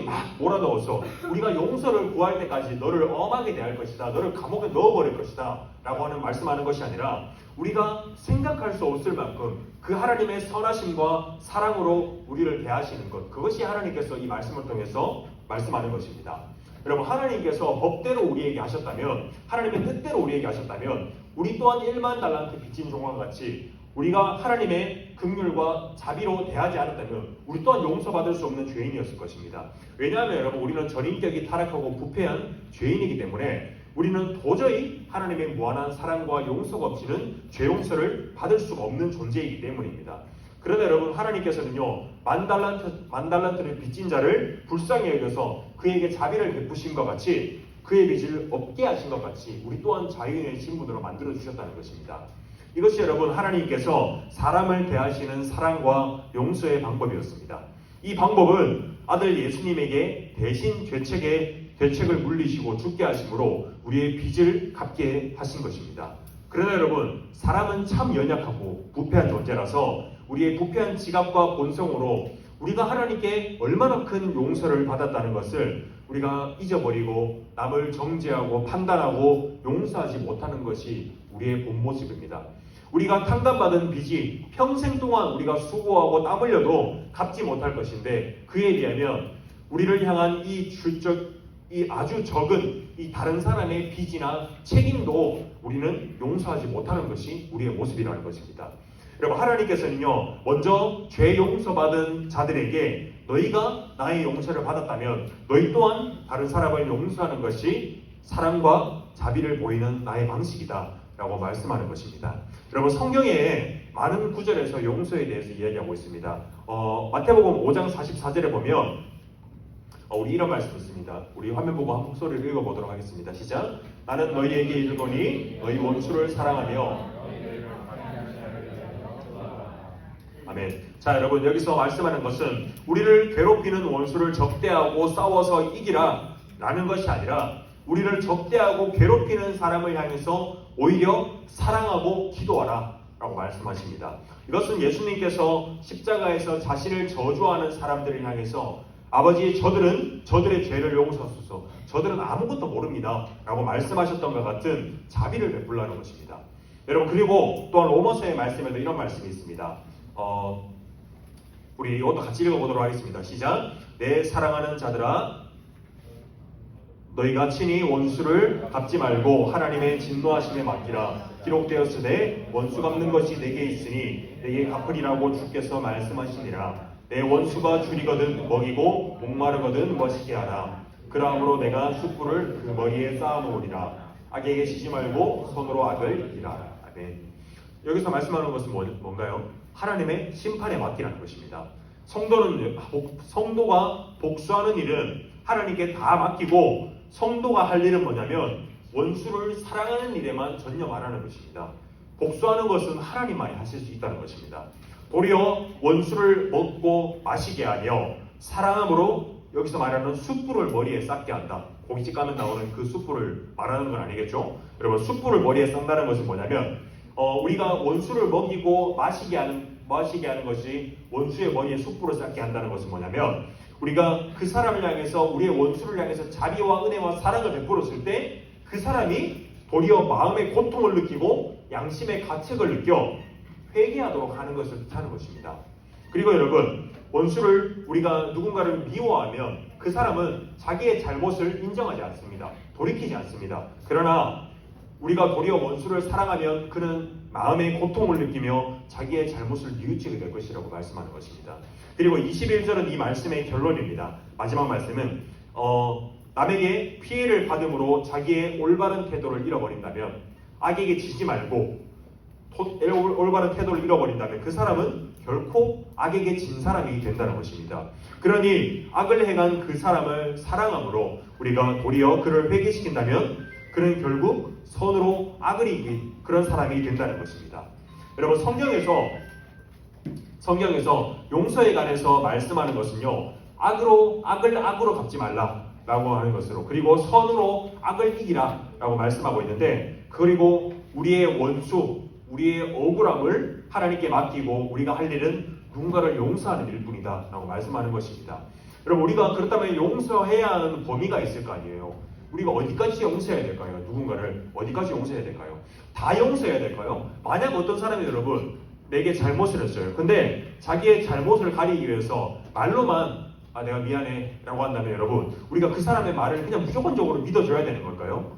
막 몰아넣어서 우리가 용서를 구할 때까지 너를 엄하게 대할 것이다, 너를 감옥에 넣어버릴 것이다 라고 하는 말씀하는 것이 아니라 우리가 생각할 수 없을 만큼 그 하나님의 선하심과 사랑으로 우리를 대하시는 것, 그것이 하나님께서 이 말씀을 통해서 말씀하는 것입니다. 여러분, 하나님께서 법대로 우리에게 하셨다면, 하나님의 뜻대로 우리에게 하셨다면 우리 또한 1만 달란트 빚진 종과 같이 우리가 하나님의 긍휼과 자비로 대하지 않았다면 우리 또한 용서받을 수 없는 죄인이었을 것입니다. 왜냐하면 여러분, 우리는 전인격이 타락하고 부패한 죄인이기 때문에 우리는 도저히 하나님의 무한한 사랑과 용서가 없이는 죄 용서를 받을 수가 없는 존재이기 때문입니다. 그러나 여러분, 하나님께서는요, 만 달란트를 빚진 자를 불쌍히 여겨서 그에게 자비를 베푸신 것 같이, 그의 빚을 없게 하신 것 같이 우리 또한 자유인의 신분으로 만들어 주셨다는 것입니다. 이것이 여러분, 하나님께서 사람을 대하시는 사랑과 용서의 방법이었습니다. 이 방법은 아들 예수님에게 대신 죄책을 물리시고 죽게 하심으로 우리의 빚을 갚게 하신 것입니다. 그러나 여러분, 사람은 참 연약하고 부패한 존재라서 우리의 부패한 지갑과 본성으로 우리가 하나님께 얼마나 큰 용서를 받았다는 것을 우리가 잊어버리고 남을 정죄하고 판단하고 용서하지 못하는 것이 우리의 본 모습입니다. 우리가 탕감받은 빚이 평생 동안 우리가 수고하고 땀 흘려도 갚지 못할 것인데, 그에 비하면 우리를 향한 이 아주 적은 이 다른 사람의 빚이나 책임도 우리는 용서하지 못하는 것이 우리의 모습이라는 것입니다. 여러분, 하나님께서는요, 먼저 죄 용서받은 자들에게 너희가 나의 용서를 받았다면 너희 또한 다른 사람을 용서하는 것이 사랑과 자비를 보이는 나의 방식이다 라고 말씀하는 것입니다. 여러분, 성경에 많은 구절에서 용서에 대해서 이야기하고 있습니다. 마태복음 5장 44절에 보면 우리 이런 말씀이 있습니다. 우리 화면 보고 한 목소리를 읽어보도록 하겠습니다. 시작. 나는 너희에게 이르노니 너희 원수를 사랑하며. 아멘. 자, 여러분, 여기서 말씀하는 것은 우리를 괴롭히는 원수를 적대하고 싸워서 이기라 라는 것이 아니라 우리를 적대하고 괴롭히는 사람을 향해서 오히려 사랑하고 기도하라 라고 말씀하십니다. 이것은 예수님께서 십자가에서 자신을 저주하는 사람들을 향해서 아버지, 저들의 죄를 용서하소서, 저들은 아무것도 모릅니다 라고 말씀하셨던 것 같은 자비를 베풀라는 것입니다. 여러분, 그리고 또한 로마서의 말씀에도 이런 말씀이 있습니다. 우리 이것도 같이 읽어보도록 하겠습니다. 시작. 내 사랑하는 자들아, 너희가 친히 원수를 갚지 말고 하나님의 진노하심에 맡기라. 기록되었으되 원수 갚는 것이 내게 있으니 내게 갚으리라고 주께서 말씀하시니라. 내 원수가 줄이거든 먹이고 목마르거든 마시게 하라. 그러므로 내가 숯불을 그 머리에 쌓아놓으리라. 악에게 지지 말고 손으로 악을 이기라. 아멘. 여기서 말씀하는 것은 뭔가요? 하나님의 심판에 맡기라는 것입니다. 성도가 복수하는 일은 하나님께 다 맡기고, 성도가 할 일은 뭐냐면 원수를 사랑하는 일에만 전념하라는 것입니다. 복수하는 것은 하나님만이 하실 수 있다는 것입니다. 도리어 원수를 먹고 마시게 하며 사랑함으로, 여기서 말하는 숯불을 머리에 쌓게 한다. 고깃집 가면 나오는 그 숯불을 말하는 건 아니겠죠? 여러분, 숯불을 머리에 쌓는다는 것은 뭐냐면 우리가 원수를 먹이고 마시게 하는 것이, 원수의 머리에 숯불을 쌓게 한다는 것은 뭐냐면 우리가 그 사람을 향해서, 우리의 원수를 향해서 자비와 은혜와 사랑을 베풀었을 때 그 사람이 도리어 마음의 고통을 느끼고 양심의 가책을 느껴 회개하도록 하는 것을 뜻하는 것입니다. 그리고 여러분, 우리가 누군가를 미워하면 그 사람은 자기의 잘못을 인정하지 않습니다. 돌이키지 않습니다. 그러나 우리가 도리어 원수를 사랑하면 그는 마음의 고통을 느끼며 자기의 잘못을 뉘우치게 될 것이라고 말씀하는 것입니다. 그리고 21절은 이 말씀의 결론입니다. 마지막 말씀은 남에게 피해를 받음으로 자기의 올바른 태도를 잃어버린다면, 악에게 지지 말고 올바른 태도를 잃어버린다면 그 사람은 결코 악에게 진 사람이 된다는 것입니다. 그러니 악을 행한 그 사람을 사랑함으로 우리가 도리어 그를 회개시킨다면 그는 결국 선으로 악을 이긴 그런 사람이 된다는 것입니다. 여러분, 성경에서 용서에 관해서 말씀하는 것은요, 악을 악으로 갚지 말라라고 하는 것으로, 그리고 선으로 악을 이기라라고 말씀하고 있는데, 그리고 우리의 원수, 우리의 억울함을 하나님께 맡기고 우리가 할 일은 누군가를 용서하는 일뿐이다 라고 말씀하는 것입니다. 여러분, 우리가 그렇다면 용서해야 하는 범위가 있을 거 아니에요. 우리가 어디까지 용서해야 될까요? 누군가를 어디까지 용서해야 될까요? 다 용서해야 될까요? 만약 어떤 사람이 여러분 내게 잘못을 했어요. 근데 자기의 잘못을 가리기 위해서 말로만 내가 미안해 라고 한다면 여러분, 우리가 그 사람의 말을 그냥 무조건적으로 믿어줘야 되는 걸까요?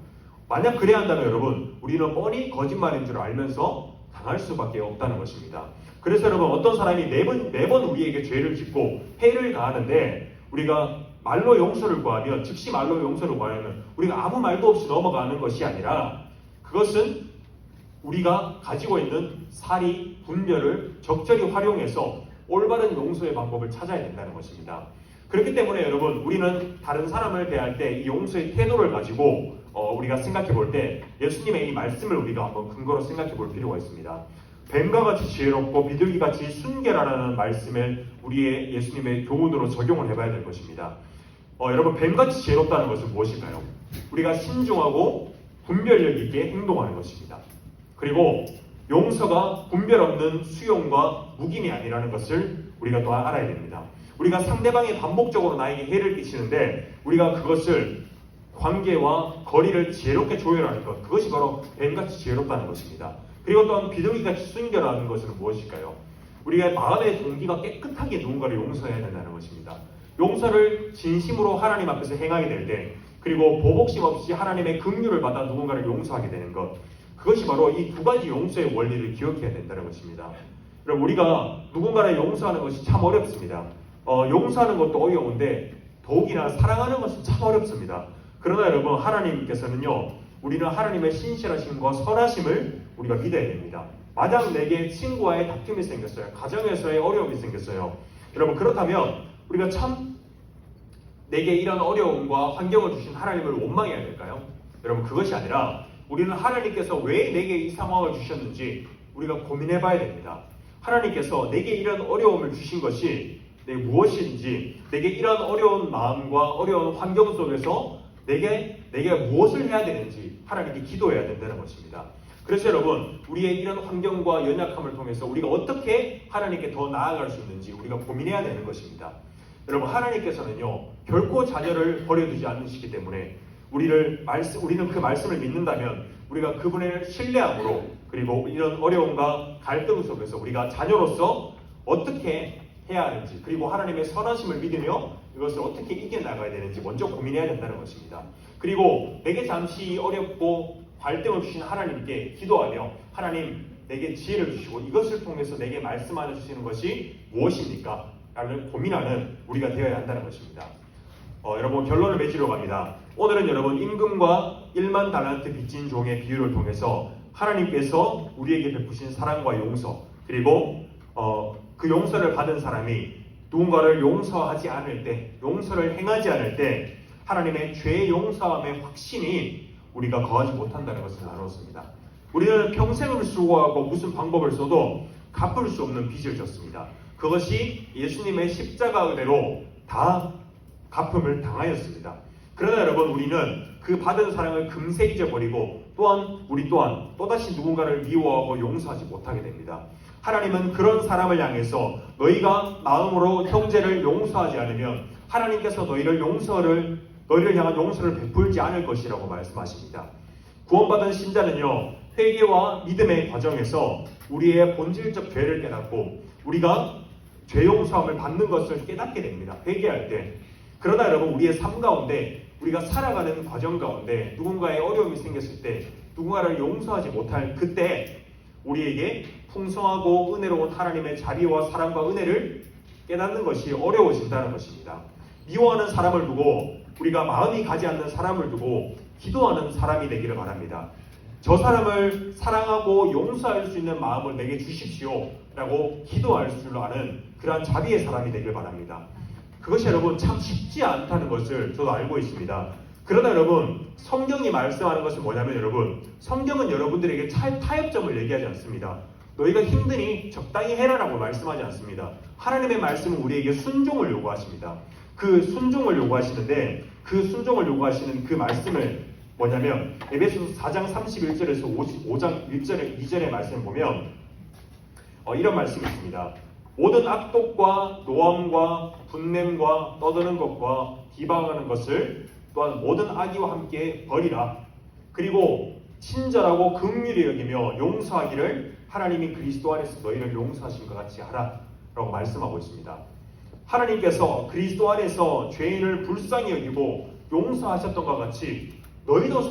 만약 그래야 한다면 여러분, 우리는 뻔히 거짓말인 줄 알면서 당할 수밖에 없다는 것입니다. 그래서 여러분, 어떤 사람이 매번 우리에게 죄를 짓고 해를 가하는데 우리가 말로 용서를 구하면, 즉시 말로 용서를 구하면 우리가 아무 말도 없이 넘어가는 것이 아니라 그것은 우리가 가지고 있는 사리, 분별을 적절히 활용해서 올바른 용서의 방법을 찾아야 된다는 것입니다. 그렇기 때문에 여러분, 우리는 다른 사람을 대할 때 이 용서의 태도를 가지고 우리가 생각해 볼 때 예수님의 이 말씀을 우리가 한번 근거로 생각해 볼 필요가 있습니다. 뱀과 같이 지혜롭고 비둘기같이 순결하라는 말씀을 우리의 예수님의 교훈으로 적용을 해봐야 될 것입니다. 여러분, 뱀같이 지혜롭다는 것은 무엇일까요? 우리가 신중하고 분별력 있게 행동하는 것입니다. 그리고 용서가 분별 없는 수용과 묵인이 아니라는 것을 우리가 또 알아야 됩니다. 우리가 상대방이 반복적으로 나에게 해를 끼치는데 우리가 그것을 관계와 거리를 지혜롭게 조율하는 것, 그것이 바로 뱀같이 지혜롭다는 것입니다. 그리고 또한 비둘기같이 순결하는 것은 무엇일까요? 우리가 마음의 동기가 깨끗하게 누군가를 용서해야 된다는 것입니다. 용서를 진심으로 하나님 앞에서 행하게 될 때, 그리고 보복심 없이 하나님의 긍휼을 받아 누군가를 용서하게 되는 것, 그것이 바로 이 두 가지 용서의 원리를 기억해야 된다는 것입니다. 여러분, 우리가 누군가를 용서하는 것이 참 어렵습니다. 용서하는 것도 어려운데 더욱이나 사랑하는 것은 참 어렵습니다. 그러나 여러분, 하나님께서는요, 우리는 하나님의 신실하심과 선하심을 우리가 믿어야 됩니다. 만약 내게 친구와의 다툼이 생겼어요. 가정에서의 어려움이 생겼어요. 여러분, 그렇다면 우리가 참 내게 이런 어려움과 환경을 주신 하나님을 원망해야 될까요? 여러분, 그것이 아니라 우리는 하나님께서 왜 내게 이 상황을 주셨는지 우리가 고민해 봐야 됩니다. 하나님께서 내게 이런 어려움을 주신 것이 내게 무엇인지, 내게 이런 어려운 마음과 어려운 환경 속에서 내게 무엇을 해야 되는지 하나님께 기도해야 된다는 것입니다. 그래서 여러분, 우리의 이런 환경과 연약함을 통해서 우리가 어떻게 하나님께 더 나아갈 수 있는지 우리가 고민해야 되는 것입니다. 여러분, 하나님께서는요, 결코 자녀를 버려두지 않으시기 때문에 우리는 그 말씀을 믿는다면 우리가 그분을 신뢰함으로, 그리고 이런 어려움과 갈등 속에서 우리가 자녀로서 어떻게 해야 하는지, 그리고 하나님의 선하심을 믿으며 이것을 어떻게 이겨나가야 되는지 먼저 고민해야 된다는 것입니다. 그리고 내게 잠시 어렵고 갈등을 주신 하나님께 기도하며, 하나님 내게 지혜를 주시고 이것을 통해서 내게 말씀하여 주시는 것이 무엇입니까? 라는 고민하는 우리가 되어야 한다는 것입니다. 여러분, 결론을 맺으려고 합니다. 오늘은 여러분, 임금과 1만 달란트 빚진 종의 비유를 통해서 하나님께서 우리에게 베푸신 사랑과 용서, 그리고 그 용서를 받은 사람이 누군가를 용서하지 않을 때, 용서를 행하지 않을 때 하나님의 죄 용서함의 확신이 우리가 거하지 못한다는 것을 나눴습니다. 우리는 평생을 수고하고 무슨 방법을 써도 갚을 수 없는 빚을 졌습니다. 그것이 예수님의 십자가 은혜로 다 갚음을 당하였습니다. 그러나 여러분, 우리는 그 받은 사랑을 금세 잊어버리고 우리 또한 또다시 누군가를 미워하고 용서하지 못하게 됩니다. 하나님은 그런 사람을 향해서 너희가 마음으로 형제를 용서하지 않으면 하나님께서 너희를 향한 용서를 베풀지 않을 것이라고 말씀하십니다. 구원받은 신자는요, 회개와 믿음의 과정에서 우리의 본질적 죄를 깨닫고 우리가 죄 용서함을 받는 것을 깨닫게 됩니다. 회개할 때. 그러나 여러분, 우리의 삶 가운데, 우리가 살아가는 과정 가운데 누군가의 어려움이 생겼을 때, 누군가를 용서하지 못할 그때 우리에게 풍성하고 은혜로운 하나님의 자비와 사랑과 은혜를 깨닫는 것이 어려워진다는 것입니다. 미워하는 사람을 두고, 우리가 마음이 가지 않는 사람을 두고 기도하는 사람이 되기를 바랍니다. 저 사람을 사랑하고 용서할 수 있는 마음을 내게 주십시오 라고 기도할 줄 아는 그러한 자비의 사람이 되길 바랍니다. 그것이 여러분 참 쉽지 않다는 것을 저도 알고 있습니다. 그러나 여러분, 성경이 말씀하는 것은 뭐냐면, 여러분, 성경은 여러분들에게 타협점을 얘기하지 않습니다. 너희가 힘드니 적당히 해라라고 말씀하지 않습니다. 하나님의 말씀은 우리에게 순종을 요구하십니다. 그 순종을 요구하시는데, 그 순종을 요구하시는 그 말씀을 뭐냐면 에베소서 4장 31절에서 5장 1절에 2절의 말씀을 보면 이런 말씀이 있습니다. 모든 악독과 노함과 분냄과 떠드는 것과 비방하는 것을 또한 모든 악의와 함께 버리라. 그리고 친절하고 긍휼히 여기며 용서하기를 하나님이 그리스도 안에서 너희를 용서하신 것 같이 하라 라고 말씀하고 있습니다. 하나님께서 그리스도 안에서 죄인을 불쌍히 여기고 용서하셨던 것 같이 너희도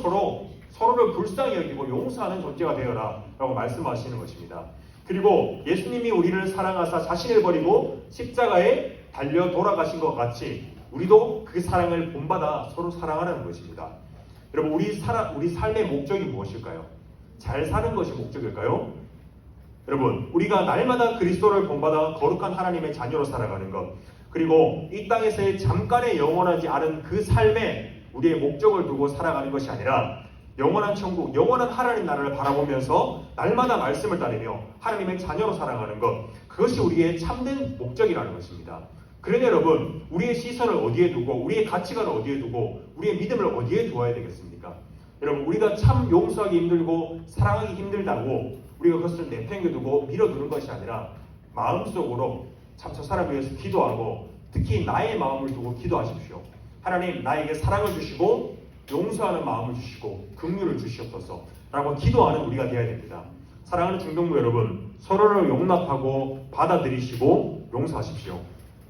서로를 불쌍히 여기고 용서하는 존재가 되어라 라고 말씀하시는 것입니다. 그리고 예수님이 우리를 사랑하사 자신을 버리고 십자가에 달려 돌아가신 것 같이 우리도 그 사랑을 본받아 서로 사랑하는 것입니다. 여러분, 우리 삶의 목적이 무엇일까요? 잘 사는 것이 목적일까요? 여러분, 우리가 날마다 그리스도를 본받아 거룩한 하나님의 자녀로 살아가는 것, 그리고 이 땅에서의 잠깐의 영원하지 않은 그 삶에 우리의 목적을 두고 살아가는 것이 아니라 영원한 천국, 영원한 하나님 나라를 바라보면서 날마다 말씀을 따르며 하나님의 자녀로 살아가는 것, 그것이 우리의 참된 목적이라는 것입니다. 그러니 여러분, 우리의 시선을 어디에 두고, 우리의 가치관을 어디에 두고, 우리의 믿음을 어디에 두어야 되겠습니까? 여러분, 우리가 참 용서하기 힘들고 사랑하기 힘들다고 우리가 그것을 내팽겨두고 밀어두는 것이 아니라 마음속으로 참 저 사람을 위해서 기도하고, 특히 나의 마음을 두고 기도하십시오. 하나님, 나에게 사랑을 주시고 용서하는 마음을 주시고 긍휼을 주시옵소서 라고 기도하는 우리가 되어야 됩니다. 사랑하는 중동부 여러분, 서로를 용납하고 받아들이시고 용서하십시오.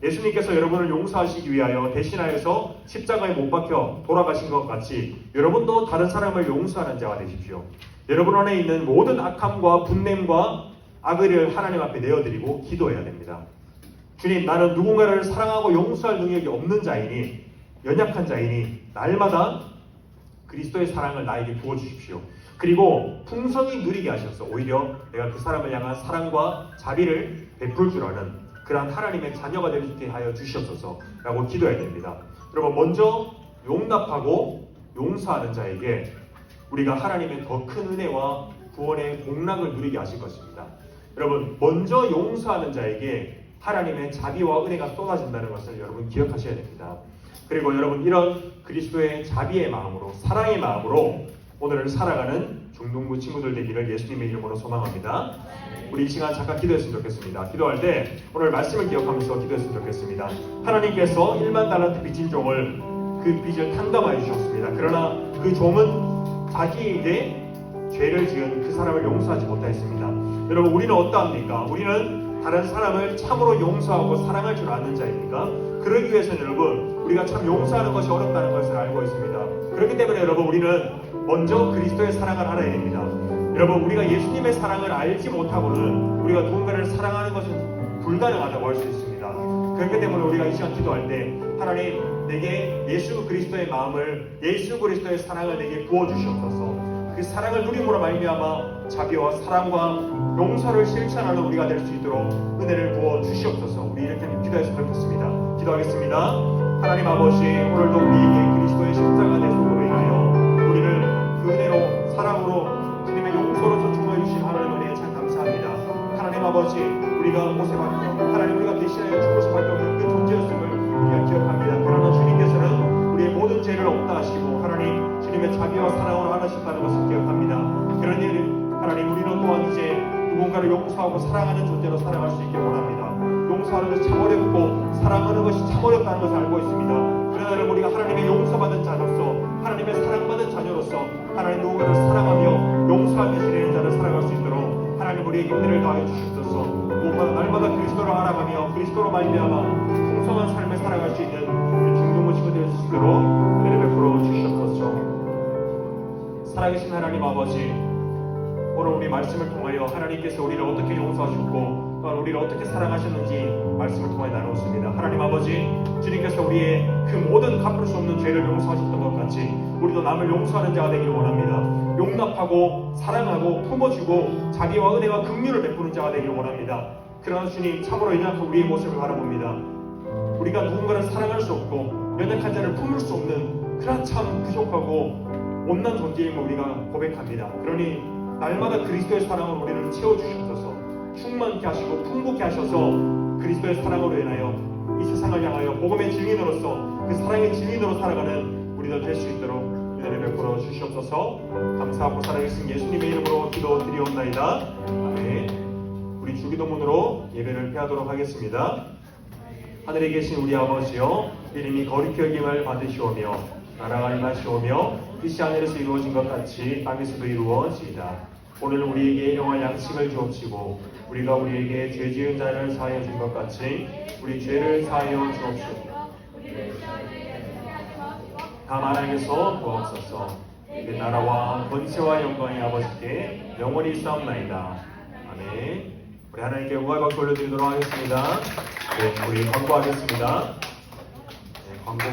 예수님께서 여러분을 용서하시기 위하여 대신하여서 십자가에 못 박혀 돌아가신 것 같이 여러분도 다른 사람을 용서하는 자가 되십시오. 여러분 안에 있는 모든 악함과 분냄과 악의를 하나님 앞에 내어드리고 기도해야 됩니다. 주님, 나는 누군가를 사랑하고 용서할 능력이 없는 자이니, 연약한 자이니 날마다 그리스도의 사랑을 나에게 부어주십시오. 그리고 풍성히 누리게 하셔서 오히려 내가 그 사람을 향한 사랑과 자비를 베풀 줄 아는 그러한 하나님의 자녀가 될 수 있게 하여 주시옵소서 라고 기도해야 됩니다. 여러분, 먼저 용납하고 용서하는 자에게 우리가 하나님의 더 큰 은혜와 구원의 복락을 누리게 하실 것입니다. 여러분, 먼저 용서하는 자에게 하나님의 자비와 은혜가 쏟아진다는 것을 여러분 기억하셔야 됩니다. 그리고 여러분, 이런 그리스도의 자비의 마음으로, 사랑의 마음으로 오늘을 살아가는 중동부 친구들 되기를 예수님의 이름으로 소망합니다. 우리 이 시간 잠깐 기도했으면 좋겠습니다. 기도할 때 오늘 말씀을 기억하면서 기도했으면 좋겠습니다. 하나님께서 1만 달란트 빚진 종을 그 빚을 탕감하여 주셨습니다. 그러나 그 종은 자기에게 죄를 지은 그 사람을 용서하지 못하였습니다. 여러분, 우리는 어떠합니까? 우리는 다른 사람을 참으로 용서하고 사랑할 줄 아는 자입니까? 그러기 위해서는 여러분, 우리가 참 용서하는 것이 어렵다는 것을 알고 있습니다. 그렇기 때문에 여러분, 우리는 먼저 그리스도의 사랑을 알아야 됩니다. 여러분, 우리가 예수님의 사랑을 알지 못하고는 우리가 누군가를 사랑하는 것은 불가능하다고 할 수 있습니다. 그렇기 때문에 우리가 이 시간 기도할 때 하나님, 내게 예수 그리스도의 마음을, 예수 그리스도의 사랑을 내게 부어주시옵소서. 그 사랑을 누림으로 말미암아 자비와 사랑과 용서를 실천하는 우리가 될 수 있도록 은혜를 부어 주시옵소서. 우리 이렇게 기도했으면 좋겠습니다. 기도하겠습니다. 하나님 아버지, 오늘도 우리에게 그리스도의 십자가 대속으로 인하여 우리를 그 은혜로, 사랑으로, 주님의 용서로 초청해 주신 하나님 은혜에 참 감사합니다. 하나님 아버지, 우리가 못에 박혀, 하나님 우리가 대신하여 죽을 수밖에 없는 그 존재였음을 우리가 기억합니다. 그러나 주님께서는 우리의 모든 죄를 없다 하시고 하나님 주님의 자비와 사랑으로 하나셨다는 것을 기억합니다. 그러니 하나님, 우리는 또한 이제 누군가를 용서하고 사랑하는 존재로 살아갈 수 있길 원합니다. 용서하는 것이 참 어렵고 사랑하는 것이 참 어렵다는 것을 알고 있습니다. 그러나 여러분, 우리가 하나님의 용서받은 자로서, 하나님의 사랑받은 자녀로서 하나님 누군가를 사랑하며 용서하며 지내는 자를 살아갈 수 있도록 하나님 우리에게 은혜를 더하여 주시옵소서. 무엇보다 날마다 그리스도를 알아가며 그리스도로 말미암아 풍성한 삶을 살아갈 수 있는 우리 중동부 친구들 될 수 있도록 은혜를 베풀어 주시옵소서. 살아계신 하나님 아버지, 오늘 우리 말씀을 통하여 하나님께서 우리를 어떻게 용서하셨고 또한 우리를 어떻게 사랑하셨는지 말씀을 통해 나누었습니다. 하나님 아버지, 주님께서 우리의 그 모든 갚을 수 없는 죄를 용서하셨던 것 같이 우리도 남을 용서하는 자가 되기를 원합니다. 용납하고 사랑하고 품어주고 자비와 은혜와 긍휼을 베푸는 자가 되기를 원합니다. 그러나 주님, 참으로 연약한 우리의 모습을 바라봅니다. 우리가 누군가를 사랑할 수 없고 연약한 자를 품을 수 없는 그런 참 부족하고 못난 존재임을 우리가 고백합니다. 그러니 날마다 그리스도의 사랑으로 우리를 채워주시옵소서. 충만케 하시고 풍부케 하셔서 그리스도의 사랑으로 인하여 이 세상을 향하여 복음의 증인으로서 그 사랑의 증인으로 살아가는 우리들 될 수 있도록 은혜를 베풀어 주시옵소서. 감사하고 살아계신 예수님의 이름으로 기도드리옵나이다. 아멘. 우리 주기도문으로 예배를 폐하도록 하겠습니다. 하늘에 계신 우리 아버지여, 이름이 거룩히 여김을 받으시오며 나라가 임하시오며 뜻이 하늘에서 이루어진 것 같이 땅에서도 이루어지이다. 오늘 우리에게 일용할 양식을 주옵시고 우리가 우리에게 죄 지은 자를 사하여 준 것 같이 우리 죄를 사하여 주옵시고 다만 하나님께서 도옵소서. 그 나라와 권세와 영광의 아버지께 영원히 있사옵나이다. 아멘. 우리 하나님께 영광의 박수 올려드리도록 하겠습니다. 네, 우리 광고하겠습니다. 네, 광고.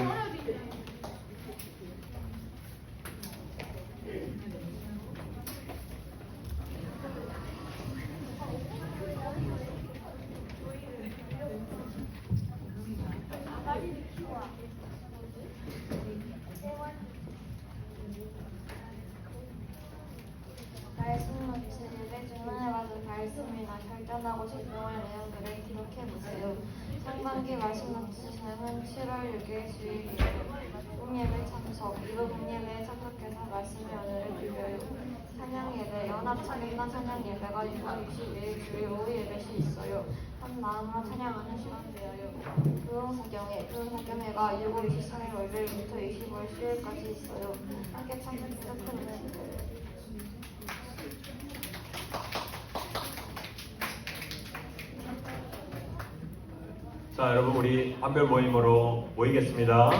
말씀 노트 예배 중 은혜 받은 말씀이나 결단하고 적용할 내용들을 기록해보세요. 상반기 말씀 노트 진행은 7월 6일 주일이에요. 공예배 참석, 2부 공예배에 참석해서 말씀의 은혜를 드려요. 찬양예배, 연합창이나 찬양예배가 6월 22일 주일 오후 예배시 있어요. 한 마음으로 찬양하는 시간이에요. 교훈사경회가 6월 23일 월요일부터 25일 수요일까지 있어요. 함께 참석해서 큰 은혜 드려요. 자, 여러분 우리 한별 모임으로 모이겠습니다.